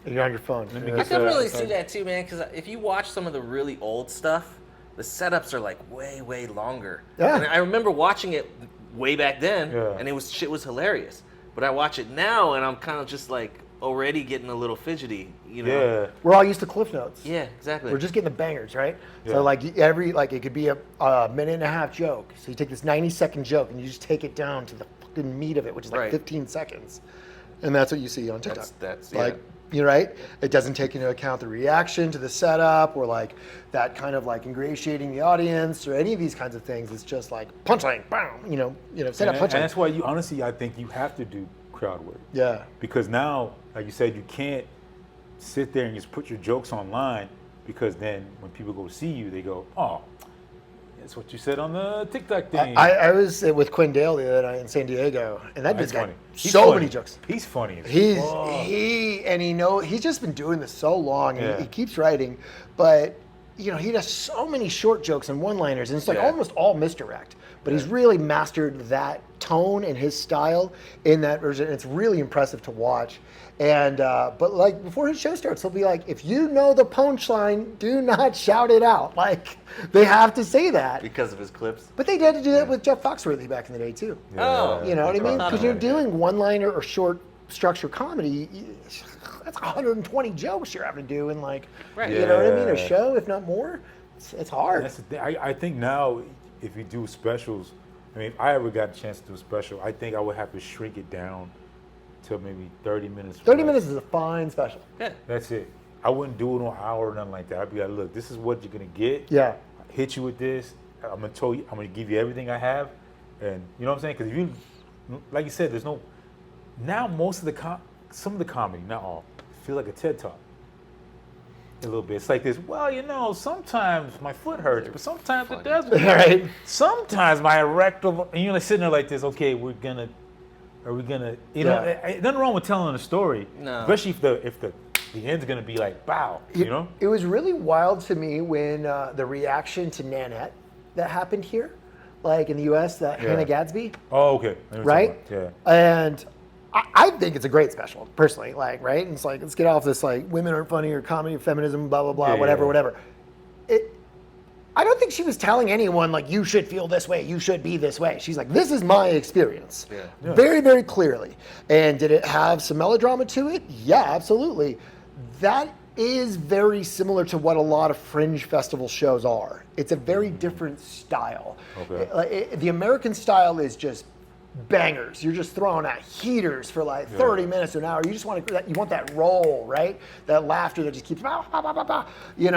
You're on your phone. Let me I get can really see that too, man. Because if you watch some of the really old stuff, the setups are like way, way longer. Yeah. And I remember watching it way back then, Yeah. and shit was hilarious. But I watch it now, and I'm kind of just like already getting a little fidgety, you know? Yeah. We're all used to Cliff Notes. Yeah, exactly. We're just getting the bangers, right? Yeah. So like it could be a minute and a half joke. So you take this 90-second joke and you just take it down to the fucking meat of it, which is like Right. 15 seconds. And that's what you see on TikTok. That's like, yeah. you're right. It doesn't take into account the reaction to the setup or like that kind of like ingratiating the audience or any of these kinds of things. It's just like punchline, bam, set up And punchline. that's why you honestly, I think you have to do crowd work. Yeah. Because now, like you said, you can't sit there and just put your jokes online, because then when people go see you, they go, oh, that's what you said on the TikTok thing. I was with Quinn Dale the other night in San Diego, and that That's dude's got funny. He's so funny. many jokes. He's funny. as He's fuck. he's just been doing this so long, and Yeah. he keeps writing, but he does so many short jokes and one-liners, and it's like Yeah. almost all misdirect. But he's really mastered that tone and his style in that version. And it's really impressive to watch. And but like before his show starts, he'll be like, "If you know the punchline, do not shout it out." Like they have to say that. Because of his clips. But they had to do that with Jeff Foxworthy back in the day too. Oh. You know what I mean? thought Because about you're it. doing one-liner or short structure comedy. That's 120 jokes you're having to do in like, Right. you know what I mean? A Yeah. show, if not more. It's hard. That's the thing. I think now, if you do specials, I mean, if I ever got a chance to do a special, I think I would have to shrink it down to maybe 30 minutes. 30 less. minutes is a fine special. Yeah. That's it. I wouldn't do it on an hour or nothing like that. I'd be like, look, this is what you're gonna get. Yeah. Hit you with this. I'm gonna give you everything I have, and you know what I'm saying? Because if you, like you said, there's no. Now most of some of the comedy, not all, feel like a TED talk. A little bit. It's like this. Well, sometimes my foot hurts, but sometimes it doesn't. Right. Sometimes my rectal, and you're like sitting there like this. Okay, are we gonna, nothing wrong with telling a story. No. Especially if the end's gonna be like, bow, you know? It was really wild to me when the reaction to Nanette that happened here, like in the U.S., that Yeah. Hannah Gadsby, Oh, okay. I know what you're right? talking about. Yeah. And I think it's a great special, personally, like, right? And it's like, let's get off this, like, women aren't funny or comedy or feminism, blah, blah, blah, Yeah, whatever, yeah. whatever. I don't think she was telling anyone, like, you should feel this way, you should be this way. She's like, this is my experience. Yeah. Yeah. Very, very clearly. And did it have some melodrama to it? Yeah, absolutely. That is very similar to what a lot of fringe festival shows are. It's a very different style. Okay. The American style is just bangers. You're just throwing out heaters for like 30 minutes to an hour. You just want that roll, right? That laughter that just keeps, bah, bah, bah, bah, bah. Who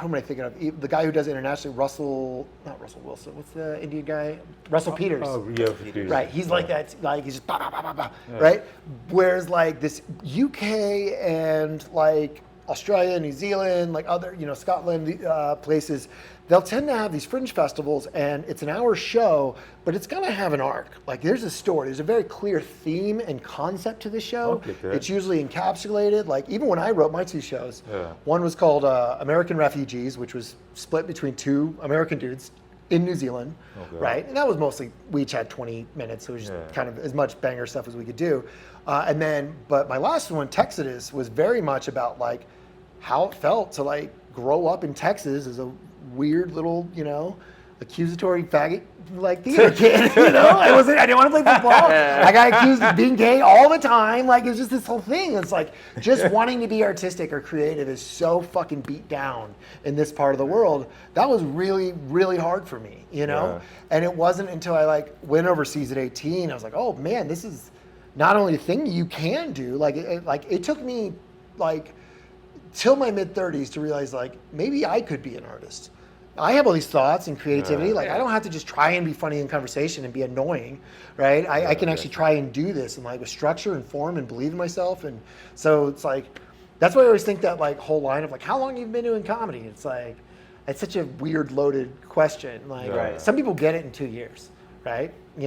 am I thinking of? The guy who does it internationally, not Russell Wilson. What's the Indian guy? Russell Peters. Oh, yeah, Peters. Right, he's like that, like he's just bah, bah, bah, bah, bah, right? Whereas like this UK and like Australia, New Zealand, like other, Scotland places, they'll tend to have these fringe festivals and it's an hour show, but it's gonna have an arc. Like there's a story, there's a very clear theme and concept to the show. I'll get that. It's usually encapsulated. Like even when I wrote my two shows, Yeah. one was called American Refugees, which was split between two American dudes in New Zealand, Okay. right? And that was mostly, we each had 20 minutes, so it was just Yeah. kind of as much banger stuff as we could do. But my last one, Texas, was very much about like how it felt to like grow up in Texas as a weird little, accusatory faggot like theater kid. I didn't want to play football. I got accused of being gay all the time. Like it's just this whole thing. It's like just wanting to be artistic or creative is so fucking beat down in this part of the world. That was really, really hard for me, Yeah. And it wasn't until I like went overseas at 18, I was like, oh man, this is not only a thing you can do. Like it took me like till my mid-30s to realize like maybe I could be an artist. I have all these thoughts and creativity. Like I don't have to just try and be funny in conversation and be annoying, right? I can actually try and do this and like with structure and form and believe in myself. And so it's like, that's why I always think that like whole line of like, how long have you been doing comedy? It's like, it's such a weird loaded question. Like Yeah. some people get it in 2 years, right? Some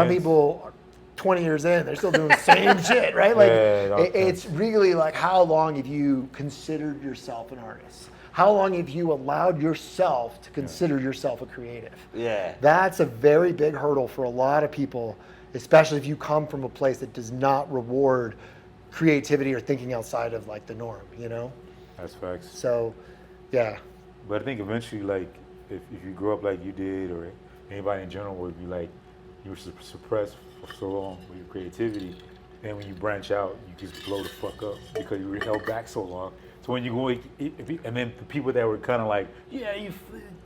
depends. people are 20 years in, they're still doing the same shit, right? Like Yeah, it all it's really like, how long have you considered yourself an artist? How long have you allowed yourself to consider yourself a creative? Yeah. That's a very big hurdle for a lot of people, especially if you come from a place that does not reward creativity or thinking outside of like the norm, That's facts. So, yeah. But I think eventually, like, if you grow up like you did, or anybody in general would be like, you were suppressed for so long with your creativity. Then when you branch out, you just blow the fuck up because you were held back so long. So when you go, and then the people that were kind of like, yeah, you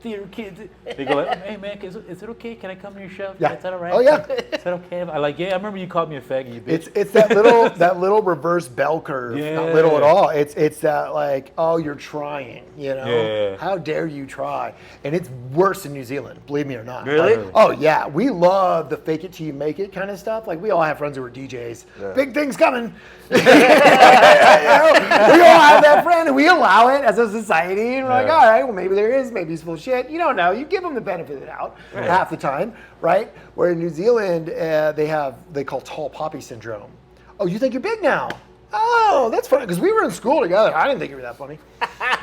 theater kids, they go like, hey man, is it okay? Can I come to your show? Yeah. Is that all right? Oh yeah. Is that okay? I like, yeah. I remember you called me a faggot. You bitch. It's that little reverse bell curve. Yeah. Not little at all. It's that like, oh, you're trying. You know, Yeah. how dare you try? And it's worse in New Zealand. Believe me or not. Really? Like, oh yeah, we love the fake it till you make it kind of stuff. Like we all have friends who are DJs. Yeah. Big things coming. You know, we all have that friend, and we allow it as a society. And we're like, all right, well maybe there is, maybe he's full of shit. You don't know. You give them the benefit of the doubt half the time, right? Where in New Zealand, they call tall poppy syndrome. Oh, you think you're big now? Oh, that's funny, because we were in school together. I didn't think you were that funny.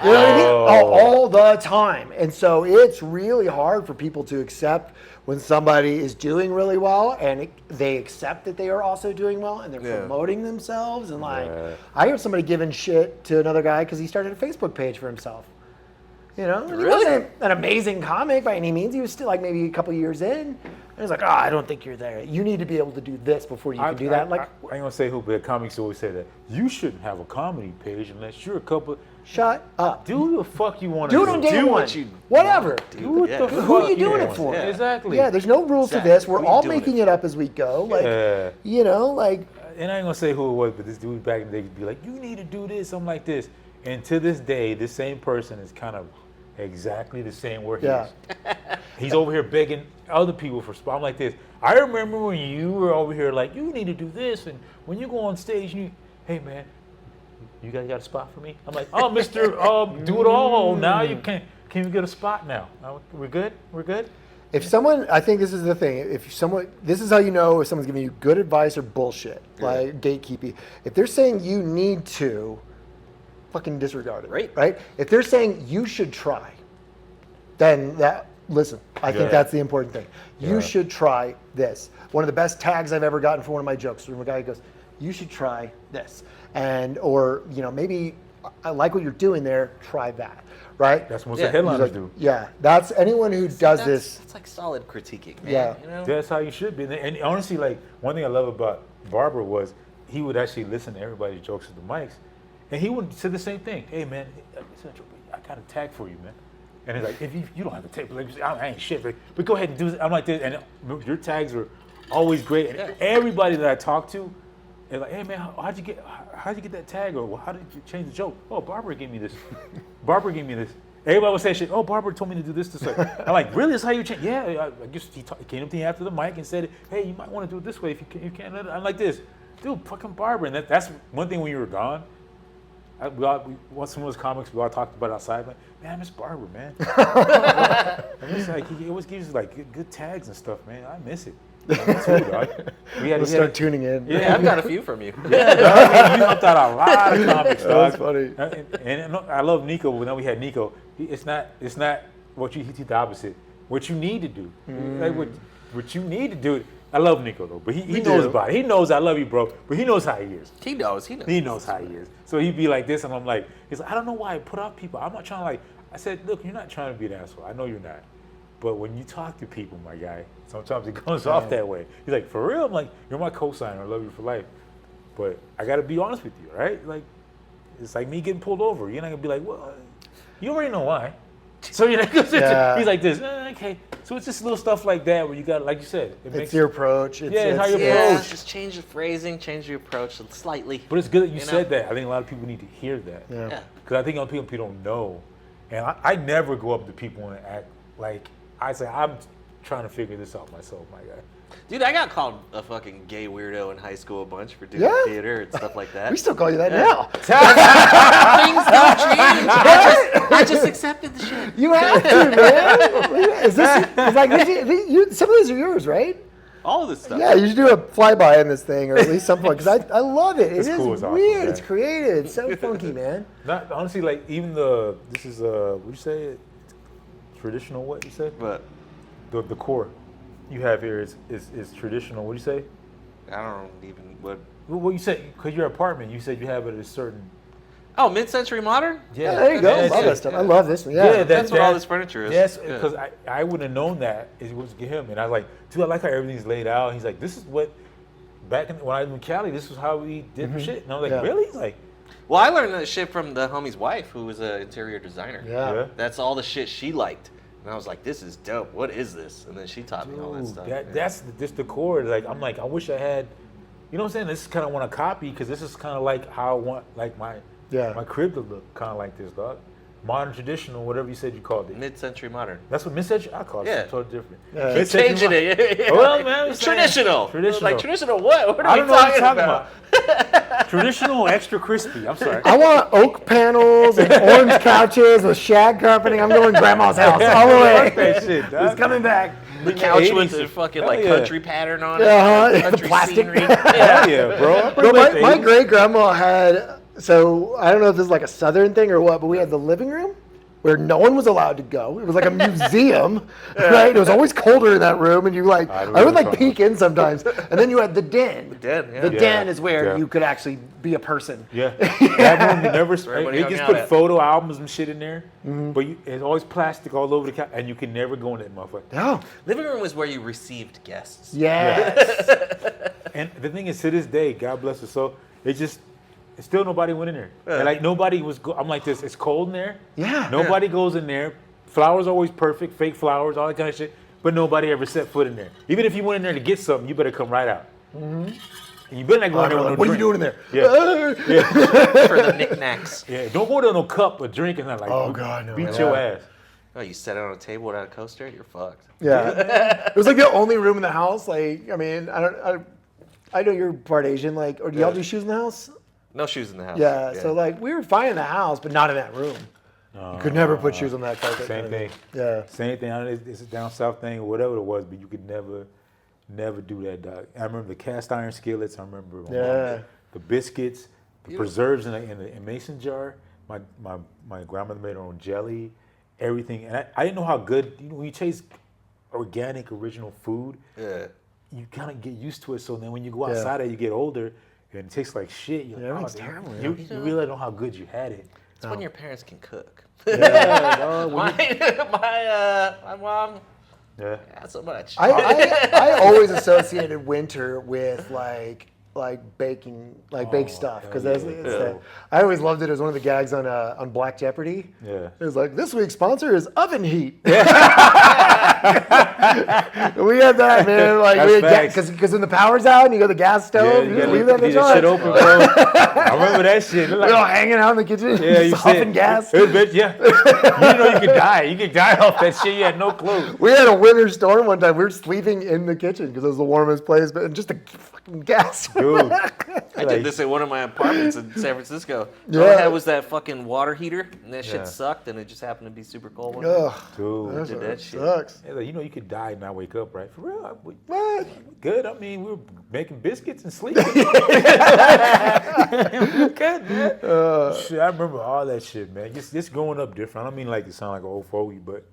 You know what I mean? Oh, all the time. And so it's really hard for people to accept when somebody is doing really well and they accept that they are also doing well and they're promoting themselves. And like, I heard somebody giving shit to another guy because he started a Facebook page for himself. You know, and he wasn't an amazing comic by any means. He was still like maybe a couple years in. And he was like, oh, I don't think you're there. You need to be able to do this before you can do that. Like, I ain't gonna say who, but comics always say that you shouldn't have a comedy page unless you're a couple. shut up. Do the fuck you want to Do do. it on day Do one. what you Whatever. Do what the fuck Who are you doing it want. for? Yeah. Exactly. Yeah, there's no rules to Exactly. this. We're Who you all doing making it it up as we go. Like, Yeah. you know, like, And I ain't gonna say who it was, but this dude back in the day would be like, you need to do this, something like this. And to this day, this same person is kind of exactly the same where he Yeah. is. He's over here begging other people for spot. I'm like this. I remember when you were over here like, you need to do this, and when you go on stage, hey man, you guys got a spot for me? I'm like, oh, Mr. Do it all. Now you can we get a spot now? We're good? We're good? if someone, I think this is the thing. If someone, this is how you know if someone's giving you good advice or bullshit, like gatekeeping. If they're saying you need to, fucking disregard it. Right? If they're saying you should try, then listen, I think that's the important thing. You should try this. One of the best tags I've ever gotten for one of my jokes from a guy who goes, you should try this. Or, you know, maybe I like what you're doing there, try that. Right? That's what the headliners do. Yeah. That's anyone who does this. It's like solid critiquing, man. Yeah. You know? That's how you should be. And honestly, like, one thing I love about Barber was he would actually listen to everybody's jokes at the mics. And he would say the same thing. Hey, man, I got a tag for you, man. And he's like, if you don't have a tag, like, I ain't shit, but go ahead and do this. I'm like this. And your tags are always great. And everybody that I talk to, they're like, hey, man, how'd you get that tag? Or how did you change the joke? Oh, Barber gave me this. Barber gave me this. Everybody would say shit. Oh, Barber told me to do this way. I'm like, really? That's how you change? Yeah. I guess he came up to me after the mic and said, hey, you might want to do it this way if you can't. I'm like this. Dude, fucking Barber. And that's one thing when you were gone. Some of those comics we all talked about outside. Like, man, I miss Barber, man. And it's like he always gives like good tags and stuff, man. I miss it. Me too, dog. We'll start tuning in. Yeah, I've got a few from you. Yeah, dog. You helped out a lot of comics, dog. That's funny. And I love Nico. When we had Nico, it's not what you did the opposite. What you need to do, like what you need to do. I love Nico though, but he knows about it. He knows I love you, bro. But he knows how he is. He knows. He knows how he is. So he'd be like this, and I'm like, he's like, I don't know why I put off people. I'm not trying to like. I said, look, you're not trying to be an asshole. I know you're not. But when you talk to people, my guy, sometimes it comes off that way. He's like, for real? I'm like, you're my co-signer. I love you for life. But I got to be honest with you, right? Like, it's like me getting pulled over. You're not going to be like, well, you already know why. So you're not going to he's like this, okay. So it's just little stuff like that where you got, like you said. It's your approach. It's how you Yeah, approach. just change the phrasing, change your approach slightly. But it's good that you said that. I think a lot of people need to hear that. Yeah. Because I think a lot of people don't know. And I never go up to people and act like, I say, I'm trying to figure this out myself, my guy. Dude, I got called a fucking gay weirdo in high school a bunch for doing theater and stuff like that. We still call you that now. Things don't change. I just accepted the shit. You have to, man. Is like some of these are yours, right? All of this stuff. Yeah, you should do a flyby in this thing, or at least something, because I love it. It's It cool, is it's awesome, weird. man. It's creative. It's so funky, man. Not honestly, like even this is what you say, traditional. What you say? But The core you have here is traditional. What do you say? I don't even what. What you said? Because your apartment, you said you have it at a certain. Oh, mid-century modern? Yeah, there you go. I that's love it. that stuff. I love this one. Yeah. That's what all this furniture is. Yes, Yeah. because I wouldn't have known that it was him. And I was like, dude, I like how everything's laid out. He's like, this is what, when I was in Cali, this was how we did shit. And I was like, really? He's like, Well, I learned that shit from the homie's wife, who was an interior designer. Yeah. That's all the shit she liked. And I was like, this is dope. What is this? And then she taught me all that stuff. That's just the core. Like, I'm like, I wish I had, you know what I'm saying? This is kind of want to copy because this is kind of like how I want, like my crib to look, kind of like this, dog. Modern, traditional, whatever you said you called it. Mid-century modern. That's what mid-century, I call it. Yeah. Something totally different. Keep changing it. Well, man, I'm saying Traditional. traditional. Like, traditional what? What are I we don't know what you're talking talking about? about. Traditional, extra crispy. I'm sorry. I want oak panels and orange couches with shag carpeting. I'm going to grandma's house all the way. Fuck that shit, dog. He's coming back. The couch 80s. with the fucking Hell like yeah. country pattern on it. Uh-huh. Country Plastic. scenery. Hell yeah, bro. Bro, my great grandma had, so I don't know if this is like a southern thing or what, but we had the living room where no one was allowed to go. It was like a museum, right? It was always colder in that room, and you like, I would like peek in sometimes. And then you had the den. The den, yeah. The den is where Yeah. you could actually be a person. Yeah. That room, you never, everybody they hung just out put at. photo albums and shit in there, but it's always plastic all over the couch, and you can never go in that motherfucker. Oh, Living room was where you received guests. yes. And the thing is, to this day, God bless her soul, still nobody went in there. And like nobody was. I'm like this. It's cold in there. Yeah. Nobody goes in there. Flowers always perfect. Fake flowers, all that kind of shit. But nobody ever set foot in there. Even if you went in there to get something, you better come right out. And you better not go in there with no What are you drink. doing in there? Yeah. For the knick-knacks. Yeah. Don't go there with no cup or drink and nothing like. Oh, God, no. Beat Yeah. your ass. Oh, you set it on a table without a coaster? You're fucked. Yeah. It was like the only room in the house. Like, I mean, I know you're part Asian. Like, or do y'all do shoes in the house? No shoes in the house. Yeah. So like, we were fine in the house, but not in that room. You could never put shoes on that carpet. Same thing. Yeah. Same thing. I don't know, it's a down south thing or whatever it was, but you could never do that, dog. I remember the cast iron skillets. I remember the biscuits, the preserves in a mason jar. My grandmother made her own jelly, everything. And I didn't know how good. You know, when you taste organic, original food, you kind of get used to it. So then when you go outside and you get older, and it tastes like shit. You're like, everything's damn. terrible. You really know how good you had it. It's when your parents can cook. Yeah, dog. My mom, Yeah. not so much. I always associated winter with like baking, baked stuff, because I always loved it as one of the gags on Black Jeopardy. Yeah. It was like, this week's sponsor is oven heat. We had that, man. Like, because when the power's out and you got the gas stove, you just leave that bitch on. shit open, bro. I remember that shit. We're all hanging out in the kitchen, Yeah, you huffing gas. You didn't know you could die. You could die off that shit. You had no clue. We had a winter storm one time. We were sleeping in the kitchen because it was the warmest place, but just the fucking gas. Dude. I did this at one of my apartments in San Francisco. Yeah. All I had was that fucking water heater, and that shit sucked, and it just happened to be super cold one day. Ugh, Dude. Did that shit. sucks. Yeah, like, you know you could die and not wake up, right? For real? What? Good. I mean, we were making biscuits and sleeping. Good, man. Shit, I remember all that shit, man. Just growing up different. I don't mean like to sound like an old fogey, but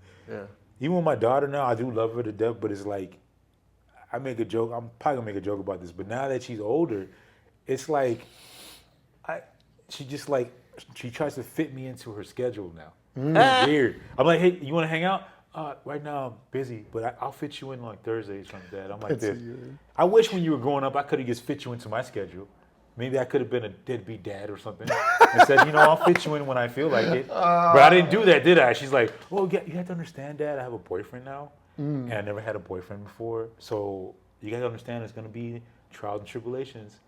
even with my daughter now, I do love her to death, but it's like, I make a joke. I'm probably going to make a joke about this, but now that she's older, it's like, she tries to fit me into her schedule now. It's weird. I'm like, hey, you want to hang out? Right now I'm busy, but I'll fit you in like Thursdays from Dad. I'm like this. I wish when you were growing up, I could have just fit you into my schedule. Maybe I could have been a deadbeat dad or something and said, I'll fit you in when I feel like it. But I didn't do that, did I? She's like, well, yeah, you have to understand, Dad, I have a boyfriend now. And I never had a boyfriend before. So you got to understand it's going to be trials and tribulations.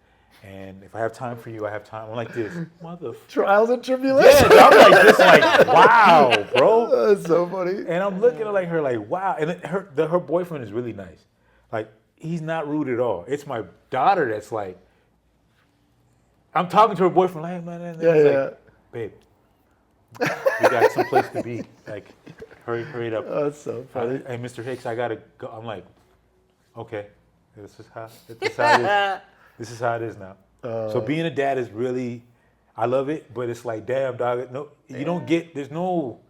And if I have time for you, I have time. I'm like this, Trials and tribulations. Yeah, I'm like this, like, wow, bro. That's so funny. And I'm looking at her like, wow. And her boyfriend is really nice. Like, he's not rude at all. It's my daughter that's like, I'm talking to her boyfriend, like, hey, man. Like, babe, we got some place to be. Like, hurry it up. Oh, that's so funny. Hey, Mr. Hicks, I gotta go. I'm like, okay, this is how it is. This is how it is now. So being a dad is really, I love it, but it's like, damn, dog. No, you don't get. There's no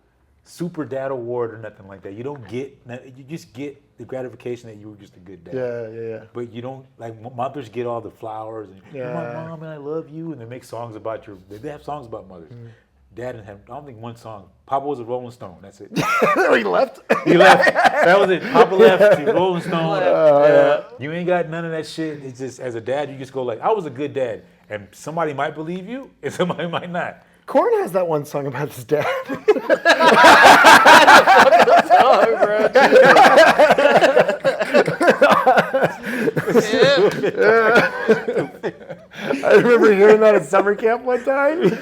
super dad award or nothing like that. You don't get. You just get the gratification that you were just a good dad. Yeah. But you don't like mothers get all the flowers and Yeah. my mom and I love you, and they make songs about your. They have songs about mothers. Dad didn't have. I don't think one song. Papa was a Rolling Stone. That's it. He left. He left. That was it. Papa left. He Rolling Stone. You ain't got none of that shit. It's just as a dad, you just go like, I was a good dad, and somebody might believe you, and somebody might not. Korn has that one song about his dad. I remember hearing that at summer camp one time. It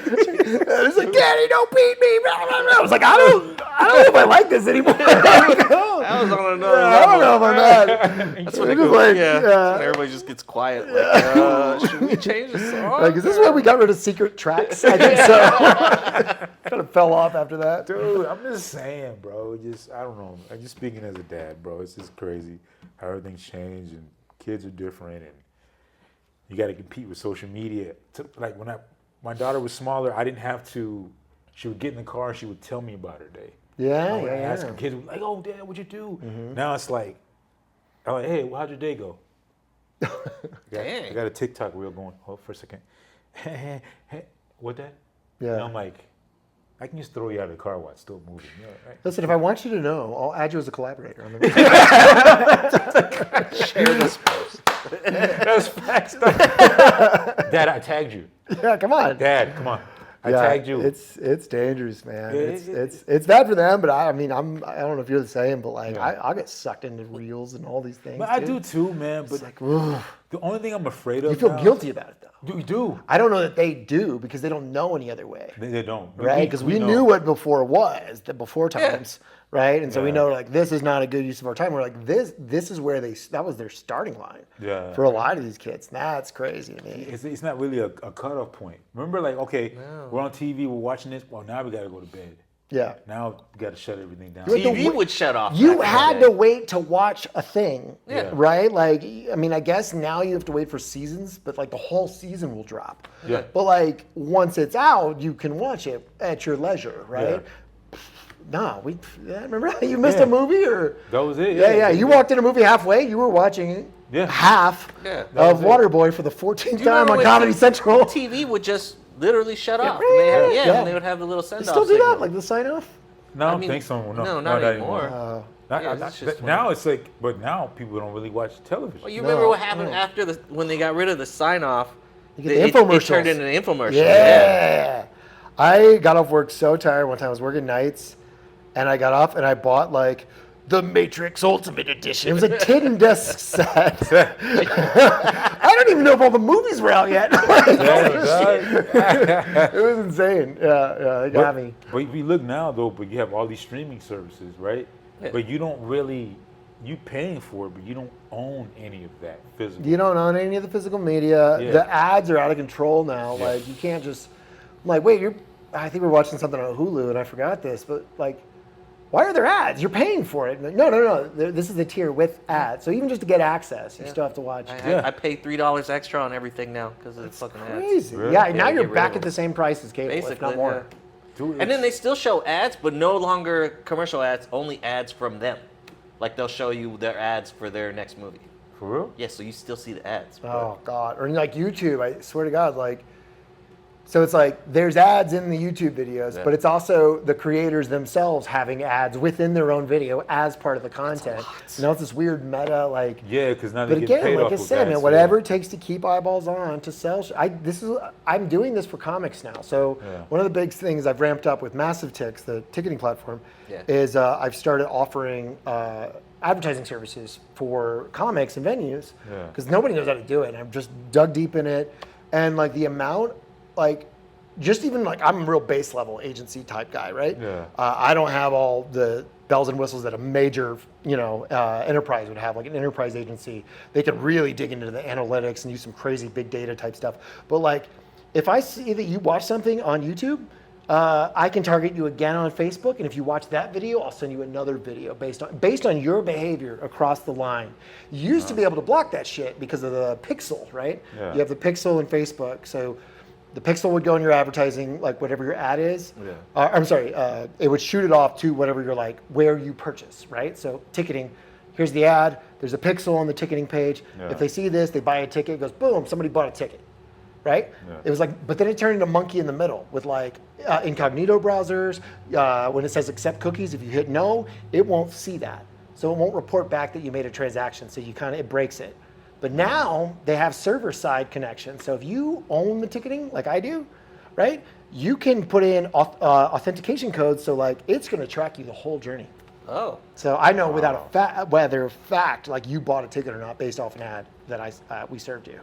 was like, Daddy, don't beat me. I was like, I don't know if I like this anymore. That was on another level. I don't know about that. That's when it It was goes, like, yeah. yeah. That's when everybody just gets quiet. Like, should we change the song? Like, is this why we got rid of secret tracks? I think so. Kind of fell off after that. Dude, I'm just saying, bro. I don't know. I'm just speaking as a dad, bro. It's just crazy how everything's changed and kids are different and you got to compete with social media. Like when my daughter was smaller, I didn't have to. She would get in the car and she would tell me about her day. Yeah, I would yeah. ask her, kids would be like, "Oh, Dad, what'd you do?" Mm-hmm. Now it's like, I'm like, "Hey, how'd your day go?" Dang. I got a TikTok reel going. Hold for a second. What that? Yeah. And I'm like, I can just throw you out of the car while it's still moving. Yeah, right. Listen, if I want you to know, I'll add you as a collaborator on the video. Share this post. That's facts. Dad, I tagged you. Yeah, come on. Dad, come on. I Yeah, tagged you. It's dangerous, man. Yeah, It's bad for them, but I don't know if you're the same, but like Yeah. I'll get sucked into reels and all these things. But I too. do too, man. But It's like, ugh. the only thing I'm afraid of You feel now- guilty about it though. You do. I don't know that they do because they don't know any other way, They don't. right? Because we know. knew what before was, the before times, right? And so we Yeah. know like this is not a good use of our time. We're like this is where that was their starting line Yeah. for a lot of these kids. That's crazy to me. It's not really a cutoff point. Remember, like, okay, we're on TV, we're watching this. Well, now we got to go to bed. Yeah. Now we got to shut everything down. You had to TV wait- would shut off. You back in the had day. to wait to watch a thing, Yeah. right? Like, I mean, I guess now you have to wait for seasons, but like the whole season will drop. Yeah. But like once it's out, you can watch it at your leisure, right? No, remember how you missed Yeah. a movie or? That was it. Yeah. You walked in a movie halfway. You were watching Yeah. half Yeah. That of was it. Waterboy for the 14th Do you time remember on when Comedy Central. TV would just literally shut off. right, And they had, yeah. and they would have the little They send-off still do that, signal. like the sign off. No, I don't mean, think so. no, not anymore. Not- it's just now it's like, but now people don't really watch television. Well, you No, remember what happened no. after when they got rid of the sign-off? You get the It infomercials. turned into an infomercial. Yeah. I got off work so tired one time. I was working nights, and I got off and I bought like the Matrix Ultimate Edition. It was a 10 disc set. I don't even know if all the movies were out yet. It was insane. Yeah, they got me. But if you look now, though, but you have all these streaming services, right? Yeah. But you don't really, you paying for it, but you don't own any of that physical. You don't own any of the physical media. Yeah. The ads are out of control now. Yeah. Like you can't just. I'm like, wait, I think we're watching something on Hulu, and I forgot this, but like. Why are there ads? You're paying for it. Like, no. This is the tier with ads. So even just to get access, you still have to watch. I pay $3 extra on everything now because of the fucking ads. Crazy. Really? Yeah, Yeah, now get you're rid back of at the them. same price as cable, if Basically, not more. yeah. Dude, And then they still show ads, but no longer commercial ads, only ads from them. Like they'll show you their ads for their next movie. for real? Yeah, so you still see the ads. but- Oh God. Or like YouTube, I swear to God, like. So it's like there's ads in the YouTube videos, Yeah. but it's also the creators themselves having ads within their own video as part of the content. You know, it's this weird meta like. Yeah, because now they But get again, paid like off I with said, ads, man, whatever it takes to keep eyeballs on to sell. I'm doing this for comics now. So Yeah. one of the big things I've ramped up with Massive Ticks, the ticketing platform, Yeah. is I've started offering advertising services for comics and venues Yeah. because nobody knows how to do it. And I've just dug deep in it, and like the amount, like. Just even like I'm a real base level agency type guy, right? Yeah. I don't have all the bells and whistles that a major, enterprise would have, like an enterprise agency. They could really dig into the analytics and use some crazy big data type stuff. But like, if I see that you watch something on YouTube, I can target you again on Facebook, and if you watch that video, I'll send you another video based on your behavior across the line. You used to be able to block that shit because of the pixel, right? Yeah. You have the pixel in Facebook, so. the pixel would go in your advertising, like whatever your ad is. Yeah. I'm sorry, it would shoot it off to whatever you're like, where you purchase, right? So ticketing, here's the ad, there's a pixel on the ticketing page. Yeah. If they see this, they buy a ticket, it goes boom, somebody bought a ticket, right? Yeah. It was like, but then it turned into monkey in the middle with like incognito browsers. When it says accept cookies, if you hit no, it won't see that. So it won't report back that you made a transaction. So it breaks it. But now they have server-side connection. So if you own the ticketing, like I do, right? You can put in authentication codes. So like it's going to track you the whole journey. Oh. So I know whether fact like you bought a ticket or not based off an ad that we served you.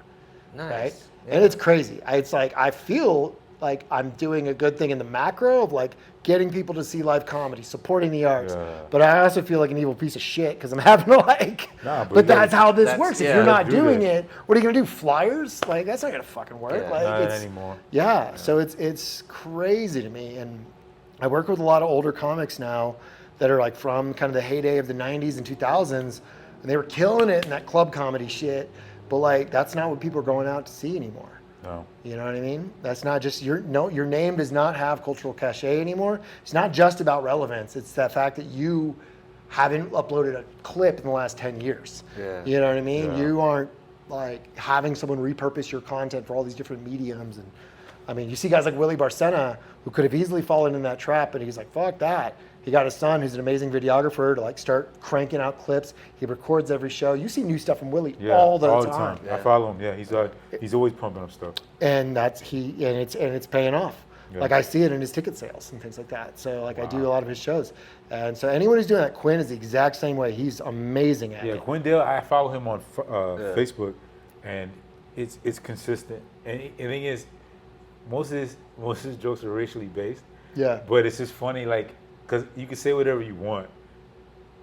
Nice. Right? Yeah. And it's crazy. It's like I feel like I'm doing a good thing in the macro of like getting people to see live comedy, supporting the arts. Yeah. But I also feel like an evil piece of shit because I'm having to like. Nah, but that's how this that's- works. yeah. If you're not Do doing that. it, what are you gonna do? Flyers? Like that's not gonna fucking work. Yeah. Like Not it's anymore. yeah. So it's crazy to me, and I work with a lot of older comics now that are like from kind of the heyday of the '90s and 2000s, and they were killing it in that club comedy shit. But like that's not what people are going out to see anymore. No. You know what I mean? That's not just your name does not have cultural cachet anymore. It's not just about relevance. It's the fact that you haven't uploaded a clip in the last 10 years. Yeah. You know what I mean? Yeah. You aren't like having someone repurpose your content for all these different mediums. And I mean, you see guys like Willie Barcena who could have easily fallen in that trap, but he's like, fuck that. He got his son, who's an amazing videographer, to like start cranking out clips. He records every show. You see new stuff from Willie Yeah, all the time. Yeah. I follow him. Yeah, he's always pumping up stuff. And it's paying off. Yeah. Like I see it in his ticket sales and things like that. So like I do a lot of his shows, and so anyone who's doing that, Quinn is the exact same way. He's amazing at Yeah, it. Quindale, I follow him on Facebook, and it's consistent. And the thing is, most of his jokes are racially based. Yeah. But it's just funny, like, because you can say whatever you want,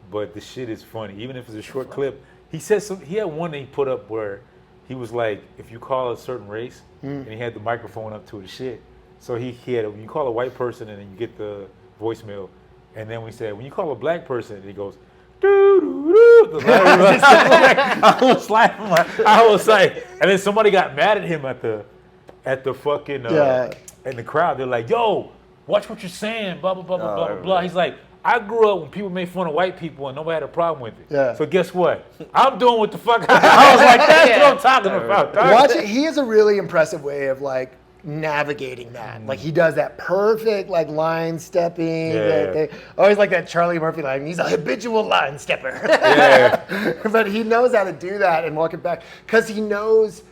but the shit is funny. Even if it's a short clip. He said he had one that he put up where he was like, if you call a certain race, and he had the microphone up to the shit. So he had, when you call a white person and then you get the voicemail, and then we said, when you call a black person, he goes, doo doo doo. I was laughing. I was like, and then somebody got mad at him at the fucking in the crowd. They're like, yo, watch what you're saying, blah blah blah blah blah blah. He's like, I grew up when people made fun of white people and nobody had a problem with it. Yeah. So guess what? I'm doing what the fuck I was like, that's what I'm talking about. dog. Watch it. He has a really impressive way of like navigating that. Like he does that perfect like line stepping. Yeah. Always like that Charlie Murphy line. He's a habitual line stepper. Yeah. But he knows how to do that and walk it back because he knows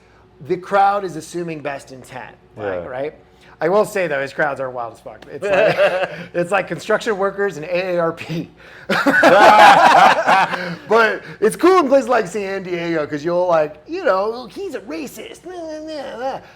the crowd is assuming best intent. Like, Yeah. right? I will say though, his crowds are wild as fuck. It's like, it's like construction workers and AARP. But it's cool in places like San Diego because you'll like, you know, he's a racist. And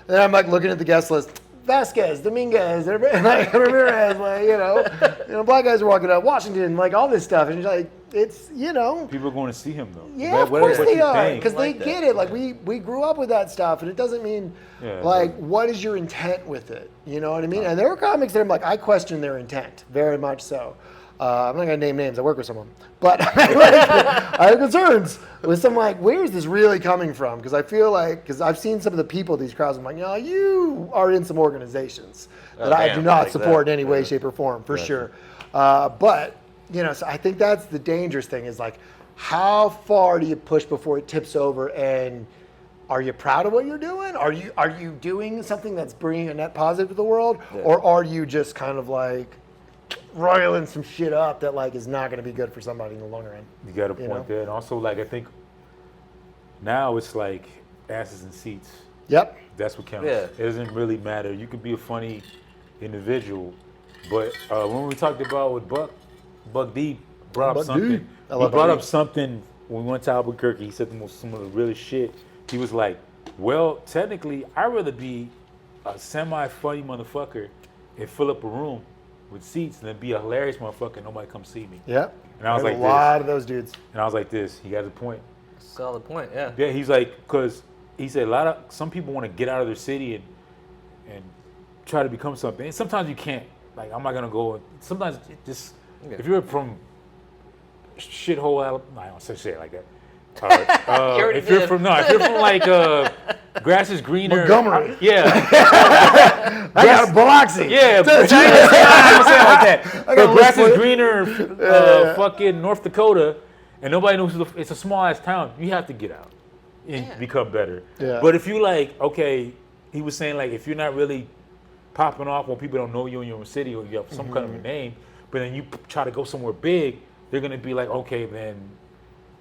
then I'm like looking at the guest list. Vasquez, Dominguez, and like Ramirez, like, you know, black guys are walking up, Washington, like all this stuff, and like it's, you know, People are going to see him though. yeah, of What- course what they you are, think. because they Like that. get it. Like we grew up with that stuff, and it doesn't mean Yeah, like but- what is your intent with it? You know what I mean? And there are comics that I'm like, I question their intent very much so. I'm not gonna name names. I work with someone, but I have concerns with some like, where is this really coming from? Because I feel like, because I've seen some of the people at these crowds, I'm like, no, you are in some organizations that I damn, do not like support that. in any way, shape, or form, for sure. But you know, so I think that's the dangerous thing is like, how far do you push before it tips over? And are you proud of what you're doing? Are you doing something that's bringing a net positive to the world, or are you just kind of like roiling some shit up that like is not going to be good for somebody in the long run? You got a point know? there. And also, like, I think now it's like asses and seats. Yep. That's what counts. Yeah. It doesn't really matter. You could be a funny individual, but when we talked about with Buck D brought up Buck D. something. I He love brought Buck up D. something when we went to Albuquerque. He said some of the realest shit. He was like, well, technically, I'd rather be a semi-funny motherfucker and fill up a room with seats than be a hilarious motherfucker and nobody come see me. Yep. And I was There's like a lot of those dudes. And I was like this. He got a point. Solid point, yeah. Yeah, he's like, because he said some people want to get out of their city and try to become something. And sometimes you can't. Like, I'm not gonna go. Sometimes it just if you're from shithole Alabama, I don't say it like that. All right. already If you're did. from like grass is greener. Montgomery. Yeah. I got a Biloxi. Yeah, but I ain't gonna say it like that. I got But a grass list is for greener, fucking North Dakota, and nobody knows. It's a small ass town. You have to get out and become better. Yeah. But if you like, okay, he was saying like, if you're not really popping off when people don't know you in your own city or you have some kind of a name, but then you try to go somewhere big, they're gonna be like, okay, then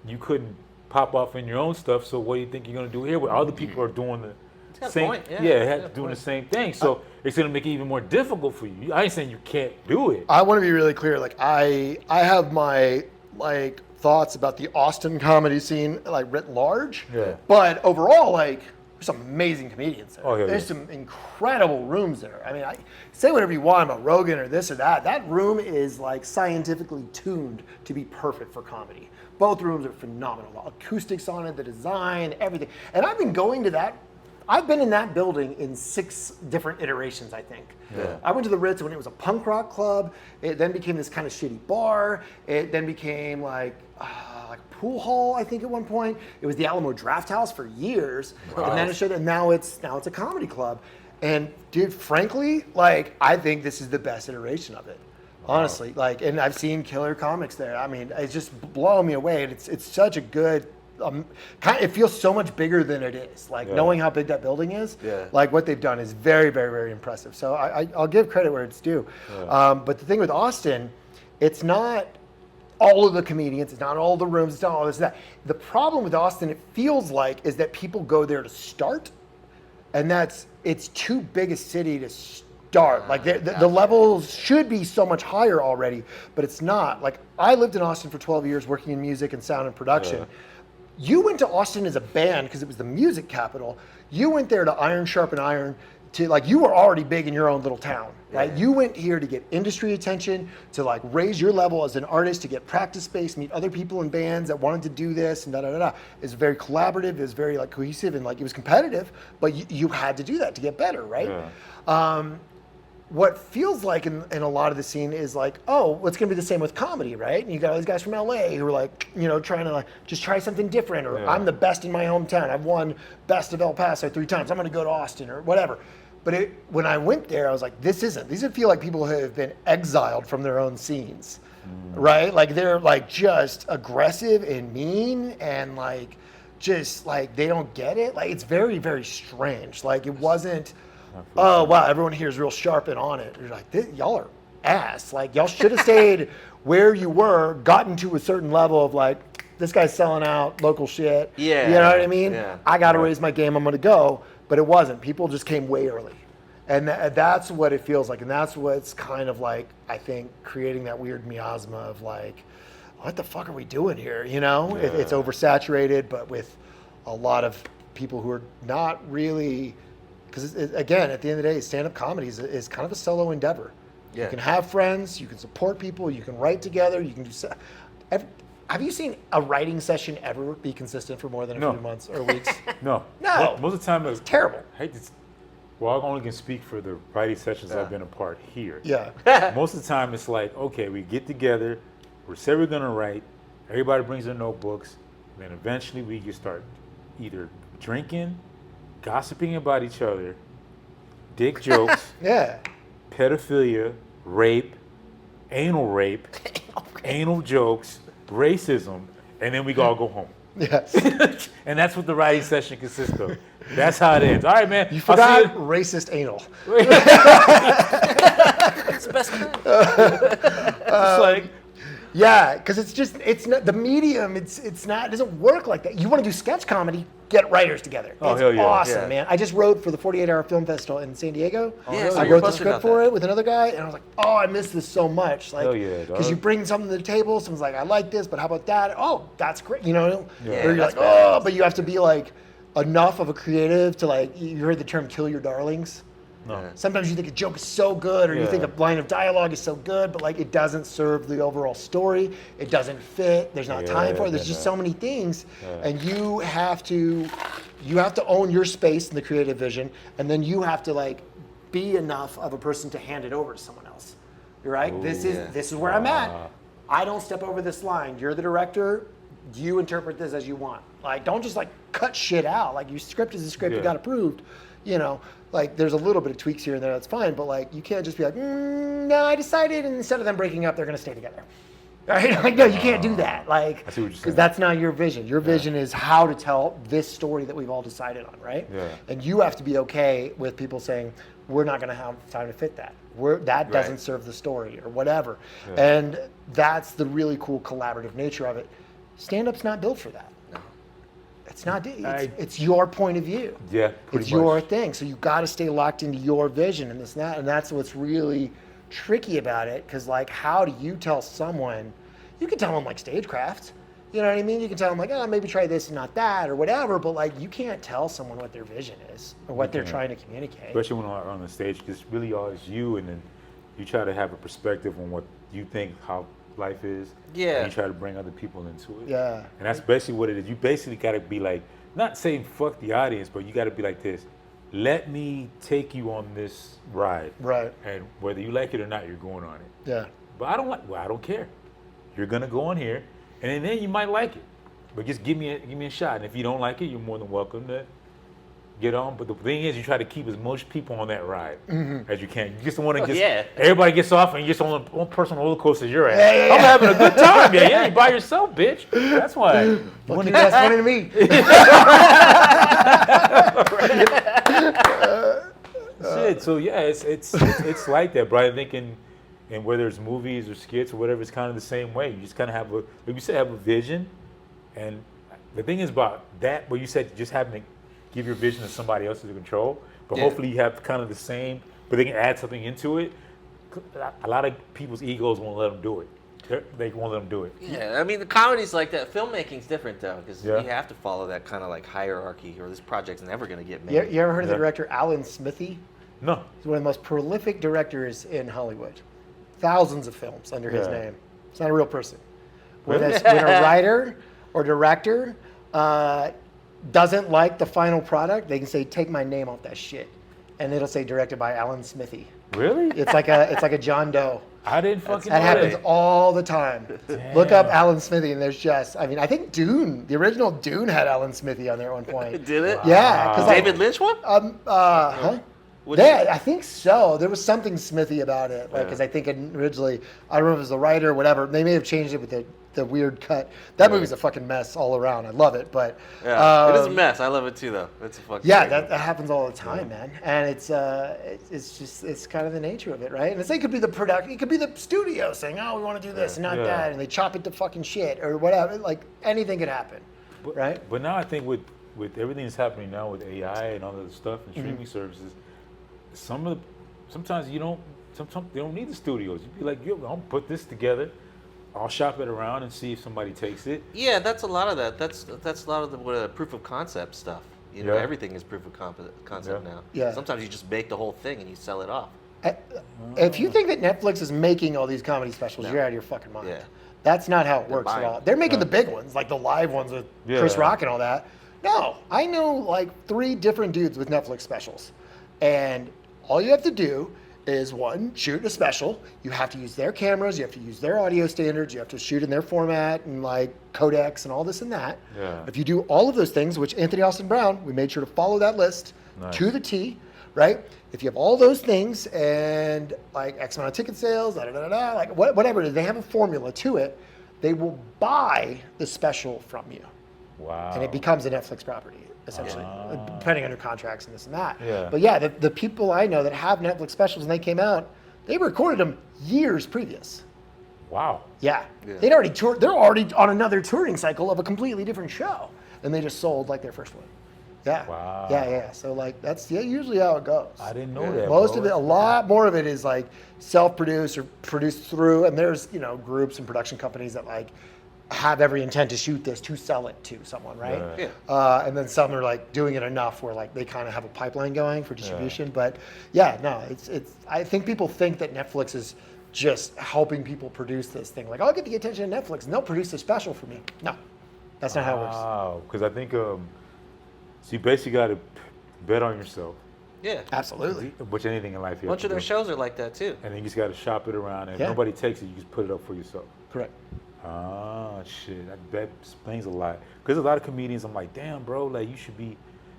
you couldn't pop off in your own stuff. So what do you think you're gonna do here? Where other people are doing the got a same, point, yeah. doing the same thing. So it's gonna make it even more difficult for you. I ain't saying you can't do it. I want to be really clear. Like I have my like thoughts about the Austin comedy scene like writ large. Yeah. But overall, like there's some amazing comedians there. Oh, yeah, There's yeah. some incredible rooms there. I mean, I say whatever you want about Rogan or this or that. That room is like scientifically tuned to be perfect for comedy. Both rooms are phenomenal. The acoustics on it, the design, everything. And I've been going to that. I've been in that building in 6 different iterations, I think. Yeah. I went to the Ritz when it was a punk rock club. It then became this kind of shitty bar. It then became like a pool hall, I think, at one point. It was the Alamo Draft House for years, and then it showed. And now it's a comedy club. And dude, frankly, like I think this is the best iteration of it. Honestly, like, and I've seen killer comics there. I mean, it's just blowing me away. And it's such a good. It feels so much bigger than it is. Like knowing how big that building is, like what they've done is very, very, very impressive. So I'll give credit where it's due. But the thing with Austin, it's not all of the comedians, it's not all the rooms, it's not all this and that. The problem with Austin, it feels like, is that people go there to start, and it's too big a city to start. Like the levels should be so much higher already, but it's not. Like I lived in Austin for 12 years working in music and sound and production. You went to Austin as a band because it was the music capital. You went there to iron sharpen iron. You were already big in your own little town, right? You went here to get industry attention, to like raise your level as an artist, to get practice space, meet other people in bands that wanted to do this, and da. It's very collaborative. It's very like cohesive, and like it was competitive. But you had to do that to get better, right? What feels like in a lot of the scene is like, oh, it's gonna be the same with comedy, right? And you got all these guys from LA who are like, trying to like just try something different, or I'm the best in my hometown. I've won best of El Paso 3 times. I'm gonna go to Austin or whatever. But when I went there, I was like, these feel like people who have been exiled from their own scenes, right? Like they're like just aggressive and mean and like just like they don't get it. Like it's very, very strange. Like it wasn't. Oh wow! Everyone here is real sharp and on it. You're like, y'all are ass. Like y'all should have stayed where you were, gotten to a certain level of like, this guy's selling out local shit. Yeah. You know what I mean? Yeah. I got to raise my game. I'm going to go. But it wasn't. People just came way early, and that's what it feels like, and that's what's kind of like I think creating that weird miasma of like, what the fuck are we doing here? It's oversaturated, but with a lot of people who are not really. Because again, at the end of the day, stand-up comedy is kind of a solo endeavor. Yeah. You can have friends, you can support people, you can write together, you can do. Have you seen a writing session ever be consistent for more than a few months or weeks? No. No. Most of the time, it's terrible. I hate this. Well, I only can speak for the writing sessions I've been a part here. Yeah. Most of the time, it's like, okay, we get together, we say we're gonna write, everybody brings their notebooks, and then eventually we just start either drinking, gossiping about each other, dick jokes, pedophilia, rape, anal jokes, racism, and then we all go home. Yes. And that's what the writing session consists of. That's how it ends. All right, man. You forgot racist anal. It's the best kind. It's like, yeah, because it's not the medium. It doesn't work like that. You want to do sketch comedy? Get writers together. Oh, it's hell yeah. awesome, Yeah. man. I just wrote for the 48-hour film festival in San Diego. Yeah, so I you're wrote the posted script about for that. it with another guy, and I was like, oh, I miss this so much. Like, Hell yeah, dog. because you bring something to the table. Someone's like, I like this, but how about that? Oh, that's great. Yeah, or you're that's like, oh, but you have to be like enough of a creative to like. You heard the term "kill your darlings." no. Sometimes you think a joke is so good, or you think a line of dialogue is so good, but like it doesn't serve the overall story. It doesn't fit. There's not time for it. There's just so many things, and you have to own your space in the creative vision, and then you have to like be enough of a person to hand it over to someone else. You're right. This is where I'm at. I don't step over this line. You're the director. you interpret this as you want. Like, don't just like cut shit out. Like, your script is a script, you got approved. You know, like there's a little bit of tweaks here and there, that's fine. But like, you can't just be like, no, I decided, and instead of them breaking up, they're gonna stay together. Right? Like, no, you can't do that. Like, because that's not your vision. Your vision is how to tell this story that we've all decided on, right? Yeah. And you have to be okay with people saying, we're not going to have time to fit that. That doesn't serve the story or whatever. Yeah. And that's the really cool collaborative nature of it. Stand-up's not built for that. No. It's not. It's your point of view. Yeah, it's your thing. So you've got to stay locked into your vision and this and that. And that's what's really tricky about it, because like, how do you tell someone? You can tell them like stagecraft, you know what I mean? You can tell them like, oh, maybe try this and not that or whatever, but like, you can't tell someone what their vision is or what they're trying to communicate. Especially when we're on the stage, because really all is you, and then you try to have a perspective on what you think how life is. Yeah. And you try to bring other people into it. Yeah. And that's basically what it is. You basically got to be like, not saying fuck the audience, but you got to be like this. Let me take you on this ride. Right. And whether you like it or not, you're going on it. Yeah. But I don't care. You're gonna go on here, and then you might like it. But just give me a shot. And if you don't like it, you're more than welcome to get on. But the thing is, you try to keep as much people on that ride as you can. You just don't want to everybody gets off and you're just on one person on the roller coaster you're at. Yeah. I'm having a good time. Yeah, you by yourself, bitch. That's why. You that's funny to me. Shit. So yeah, it's like that, bro. I think and whether it's movies or skits or whatever, it's kind of the same way. You just kind of have like you said, have a vision. And the thing is about that, what you said, just having to give your vision to somebody else to control. But hopefully you have kind of the same, but they can add something into it. A lot of people's egos won't let them do it. They won't let them do it. Yeah, I mean, the comedy's like that. Filmmaking's different, though, because you have to follow that kind of like hierarchy, or this project's never going to get made. You ever heard of the director Alan Smithy? No. He's one of the most prolific directors in Hollywood. Thousands of films under his name. It's not a real person. When a writer or director doesn't like the final product, they can say, take my name off that shit. And it'll say directed by Alan Smithy. Really? It's like a John Doe. I didn't fucking know that. Happens all the time. Damn. Look up Alan Smithy, and there's I think Dune, the original Dune had Alan Smithy on there at one point. Did it? Yeah. Wow. David Lynch one? Huh? I think so. There was something Smithy about it, because I think originally, I don't know if it was the writer or whatever. They may have changed it with the weird cut. That movie's a fucking mess all around. I love it, but it is a mess. I love it too, though. It's a fucking that happens all the time, man. And it's kind of the nature of it, right? And it could be the production, it could be the studio saying, oh, we want to do this and not that, and they chop it to fucking shit or whatever. Like anything could happen, right? But now I think with everything that's happening now with AI and all the stuff and streaming services. Sometimes they don't need the studios. You'd be like, I'll put this together, I'll shop it around and see if somebody takes it. Yeah, that's a lot of that. That's a lot of the proof of concept stuff. You know, everything is proof of concept now. Yeah. Sometimes you just make the whole thing and you sell it off. If you think that Netflix is making all these comedy specials, you're out of your fucking mind. Yeah. That's not how it works at all. They're making the big ones, like the live ones with Chris Rock and all that. No, I know like 3 different dudes with Netflix specials, and all you have to do is shoot a special. You have to use their cameras. You have to use their audio standards. You have to shoot in their format and like codecs and all this and that. Yeah. If you do all of those things, which Anthony Austin Brown, we made sure to follow that list to the T, right? If you have all those things and like X amount of ticket sales, like whatever it is, they have a formula to it. They will buy the special from you. Wow. And it becomes a Netflix property, essentially, depending on your contracts and this and that. Yeah. But yeah, the people I know that have Netflix specials and they came out, they recorded them years previous. Wow. Yeah. They'd already toured. They're already on another touring cycle of a completely different show, and they just sold like their first one. Yeah. Wow. Yeah. So like that's usually how it goes. I didn't know that. Most of it, a lot more of it is like self-produced or produced through, and there's groups and production companies that like have every intent to shoot this to sell it to someone, right? Yeah. And then some are like doing it enough where like they kind of have a pipeline going for distribution. But yeah, it's. I think people think that Netflix is just helping people produce this thing. Like, I'll get the attention of Netflix and they'll produce a special for me. No, that's not how it works. Wow, because I think so you basically got to bet on yourself. Yeah, absolutely. Which anything in life, a bunch of their shows are like that too. And then you just got to shop it around, and if nobody takes it, you just put it up for yourself. Correct. Ah, shit. That explains a lot. Because a lot of comedians, I'm like, damn, bro, like, you should be.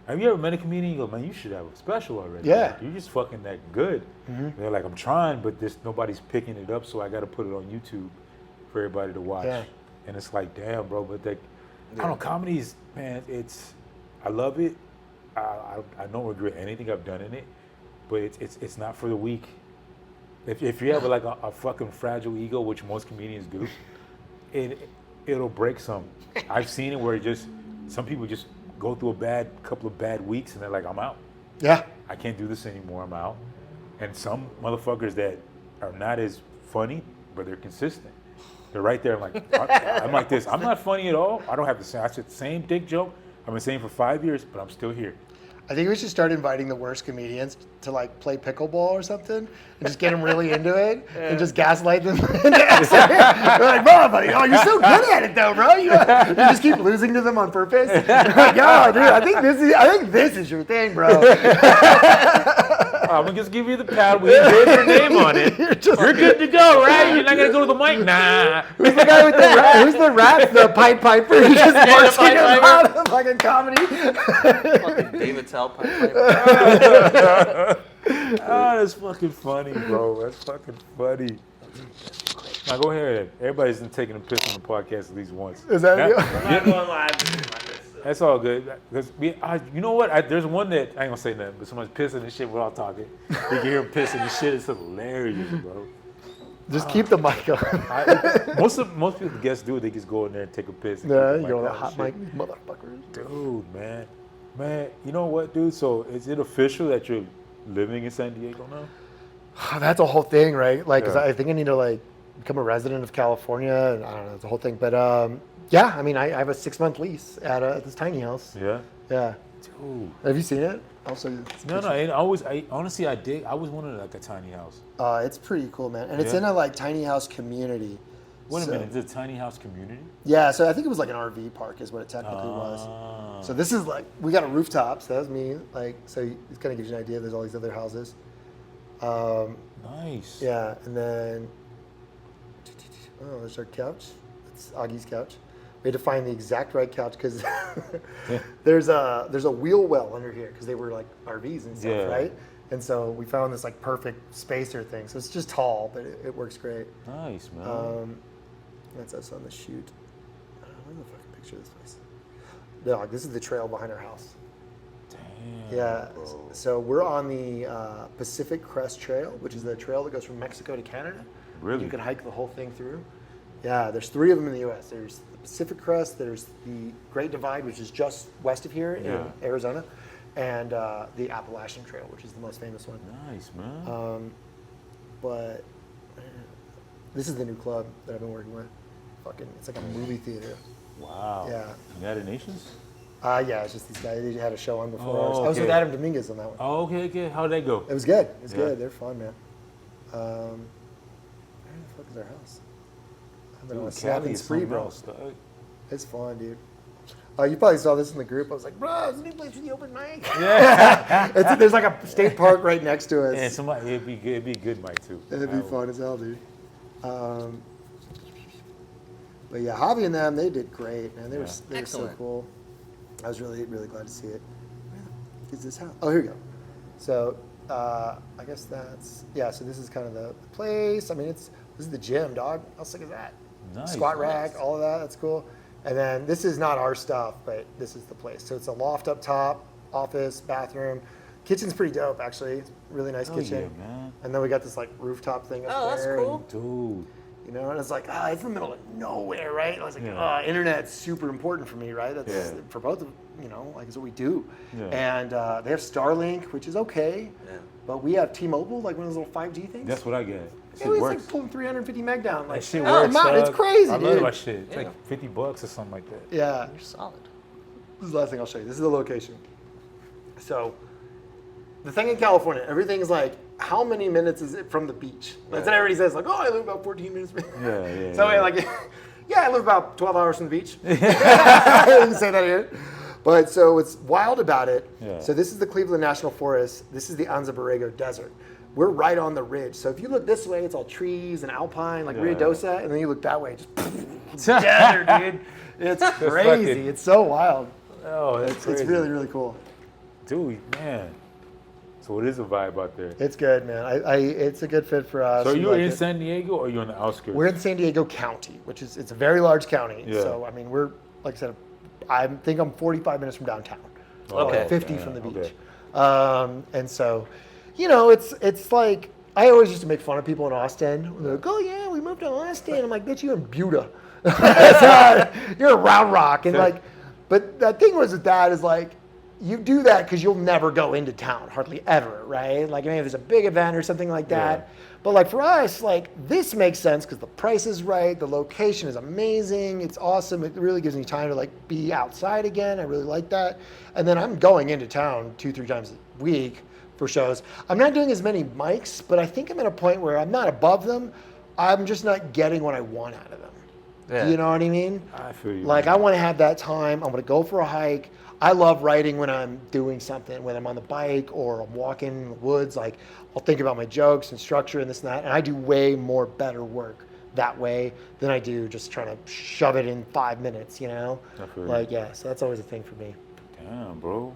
Have you ever met a comedian? You go, man, you should have a special already. Yeah. Like, you're just fucking that good. They're like, I'm trying, but nobody's picking it up, so I got to put it on YouTube for everybody to watch. Yeah. And it's like, damn, bro, but I don't know, comedy is, man, I love it. I don't regret anything I've done in it, but it's not for the weak. If you have like a fucking fragile ego, which most comedians do, it'll break some. I've seen it where some people just go through a couple of bad weeks and they're like, I'm out. Yeah. I can't do this anymore, I'm out. And some motherfuckers that are not as funny, but they're consistent. They're right there. I'm like this. I'm not funny at all. I don't have the same. I said the same dick joke. I've been saying for 5 years, but I'm still here. I think we should start inviting the worst comedians to like play pickleball or something, and just get them really into it, and just gaslight them. They're like, bro, buddy, oh, you're so good at it though, bro. You just keep losing to them on purpose. You're like, yo, dude, I think this is your thing, bro. I'm gonna just give you the pad. We did your name on it. You're good to go, right? You're not gonna go to the mic, nah. Who's the guy with who's the rat? The Pied Piper who just busting out of fucking comedy. Fucking David Tell Pipe. Oh, that's fucking funny, bro. That's fucking funny. Now go ahead. Everybody's been taking a piss on the podcast at least once. Is that you? I'm not going live. That's all good. Because you know what? There's one that I ain't gonna say nothing, but someone's pissing and shit while talking. You can hear him pissing and shit. It's hilarious, bro. Just keep the mic on. Most people guests do it. They just go in there and take a piss. And Yeah, keep you the go on the on hot and mic, shit. motherfuckers. Dude, man, you know what, dude? So is it official that you're living in San Diego now? That's a whole thing, right? Like, 'cause Yeah. I think I need to like become a resident of California, and I don't know, it's a whole thing. But yeah, I mean, I have a 6-month lease at this tiny house. Yeah. Yeah. Dude. Have you seen it? I'll show you. No. I honestly, I always wanted like a tiny house. It's pretty cool, man, and it's Yeah? in a like tiny house community. Wait a So- minute, is it a tiny house community? Yeah, so I think it was like an RV park is what it technically was. Ah. So this is like, we got a rooftop, so that's me. Like, so it kind of gives you an idea. There's all these other houses. Nice. Yeah, and then, oh, there's our couch. It's Augie's couch. We had to find the exact right couch because there's a wheel well under here because they were like RVs and stuff, Yeah. right? And so we found this like perfect spacer thing. So it's just tall, but it works great. Nice, man. That's us on the shoot. Where's the fucking picture of this place? No, this is the trail behind our house. Damn. Yeah. Bro. So we're on the Pacific Crest Trail, which is the trail that goes from Mexico to Canada. Really? You can hike the whole thing through. Yeah, there's 3 of them in the U.S. There's the Pacific Crest, there's the Great Divide, which is just west of here Yeah. in Arizona, and the Appalachian Trail, which is the most famous one. Nice, man. But this is the new club that I've been working with. It's like a movie theater. Wow. Yeah. United Nations? Yeah, it's just these guys. They had a show on before Oh, ours. I was with okay. Adam Dominguez on that one. Oh, okay. How'd that go? It was good. It was Yeah. good. They're fun, man. Where the fuck is our house? I've been on a snapping spree, bro. Else, dog. It's fun, dude. You probably saw this in the group. I was like, bro, is any place for the open mic? Yeah. There's like a state park right next to us. Yeah, somebody, it'd be good, Mike, too. It'd be fun as hell, dude. But yeah, Javi and them, they did great, man. They were so Excellent. cool. I was really, really glad to see it. Where the fuck is this house? Oh, here we go. So I guess so this is kind of the place. I mean, this is the gym, dog. How sick is that? Nice. Squat rack, all of that. That's cool. And then this is not our stuff, but this is the place. So it's a loft up top, office, bathroom. Kitchen's pretty dope, actually. It's a really nice kitchen. Yeah, man. And then we got this like rooftop thing up Oh, that's there. cool. Dude. You know, and it's like, it's in the middle of nowhere, right? I was like, Yeah. internet's super important for me, right? That's Yeah. for both of, like it's what we do. Yeah. And they have Starlink, which is okay. Yeah. But we have T-Mobile, like one of those little 5G things. That's what I get. That Yeah, shit it's works. like pulling 350 meg down. Like, That shit oh, works, man, it's dog. crazy, I dude. love that shit. It's Yeah. like $50 or something like that. Yeah. You're solid. This is the last thing I'll show you. This is the location. So, the thing in California, everything's like, how many minutes is it from the beach? That's what everybody says. Like, oh, I live about 14 minutes. Yeah. So I live about 12 hours from the beach. You can say that here. But so what's wild about it, Yeah. so this is the Cleveland National Forest. This is the Anza Borrego Desert. We're right on the ridge. So if you look this way, it's all trees and alpine, like Yeah. Ruidosa, and then you look that way, just together, dude. It's crazy. fucking- It's so wild. Oh, that's It's crazy. really, really cool. Dude, man. So it is a vibe out there. It's good, man. It's a good fit for us. So We you're like in it. San Diego or you're on the outskirts? We're in San Diego County, which is it's a very large county. Yeah. So I mean, we're like I said, I think I'm 45 minutes from downtown. Okay. 50 yeah, from the okay. beach. And so, you know, it's like I always used to make fun of people in Austin. They're like, "Oh yeah, we moved to Austin." I'm like, "Bitch, you're in Buda. You're in Round Rock." And like, but the thing was with that is like, you do that because you'll never go into town, hardly ever, right? Like, I mean, if there's a big event or something like that. Yeah. But like for us, like this makes sense because the price is right, the location is amazing, it's awesome. It really gives me time to like be outside again. I really like that. And then I'm going into town 2-3 times a week for shows. I'm not doing as many mics, but I think I'm at a point where I'm not above them. I'm just not getting what I want out of them. Yeah. You know what I mean? I feel you. Like man. I want to have that time. I'm going to go for a hike. I love writing when I'm doing something, whether I'm on the bike or I'm walking in the woods. Like I'll think about my jokes and structure and this and that. And I do way more better work that way than I do just trying to shove it in 5 minutes, you know? I feel you. Like, yeah, so that's always a thing for me. Damn, bro.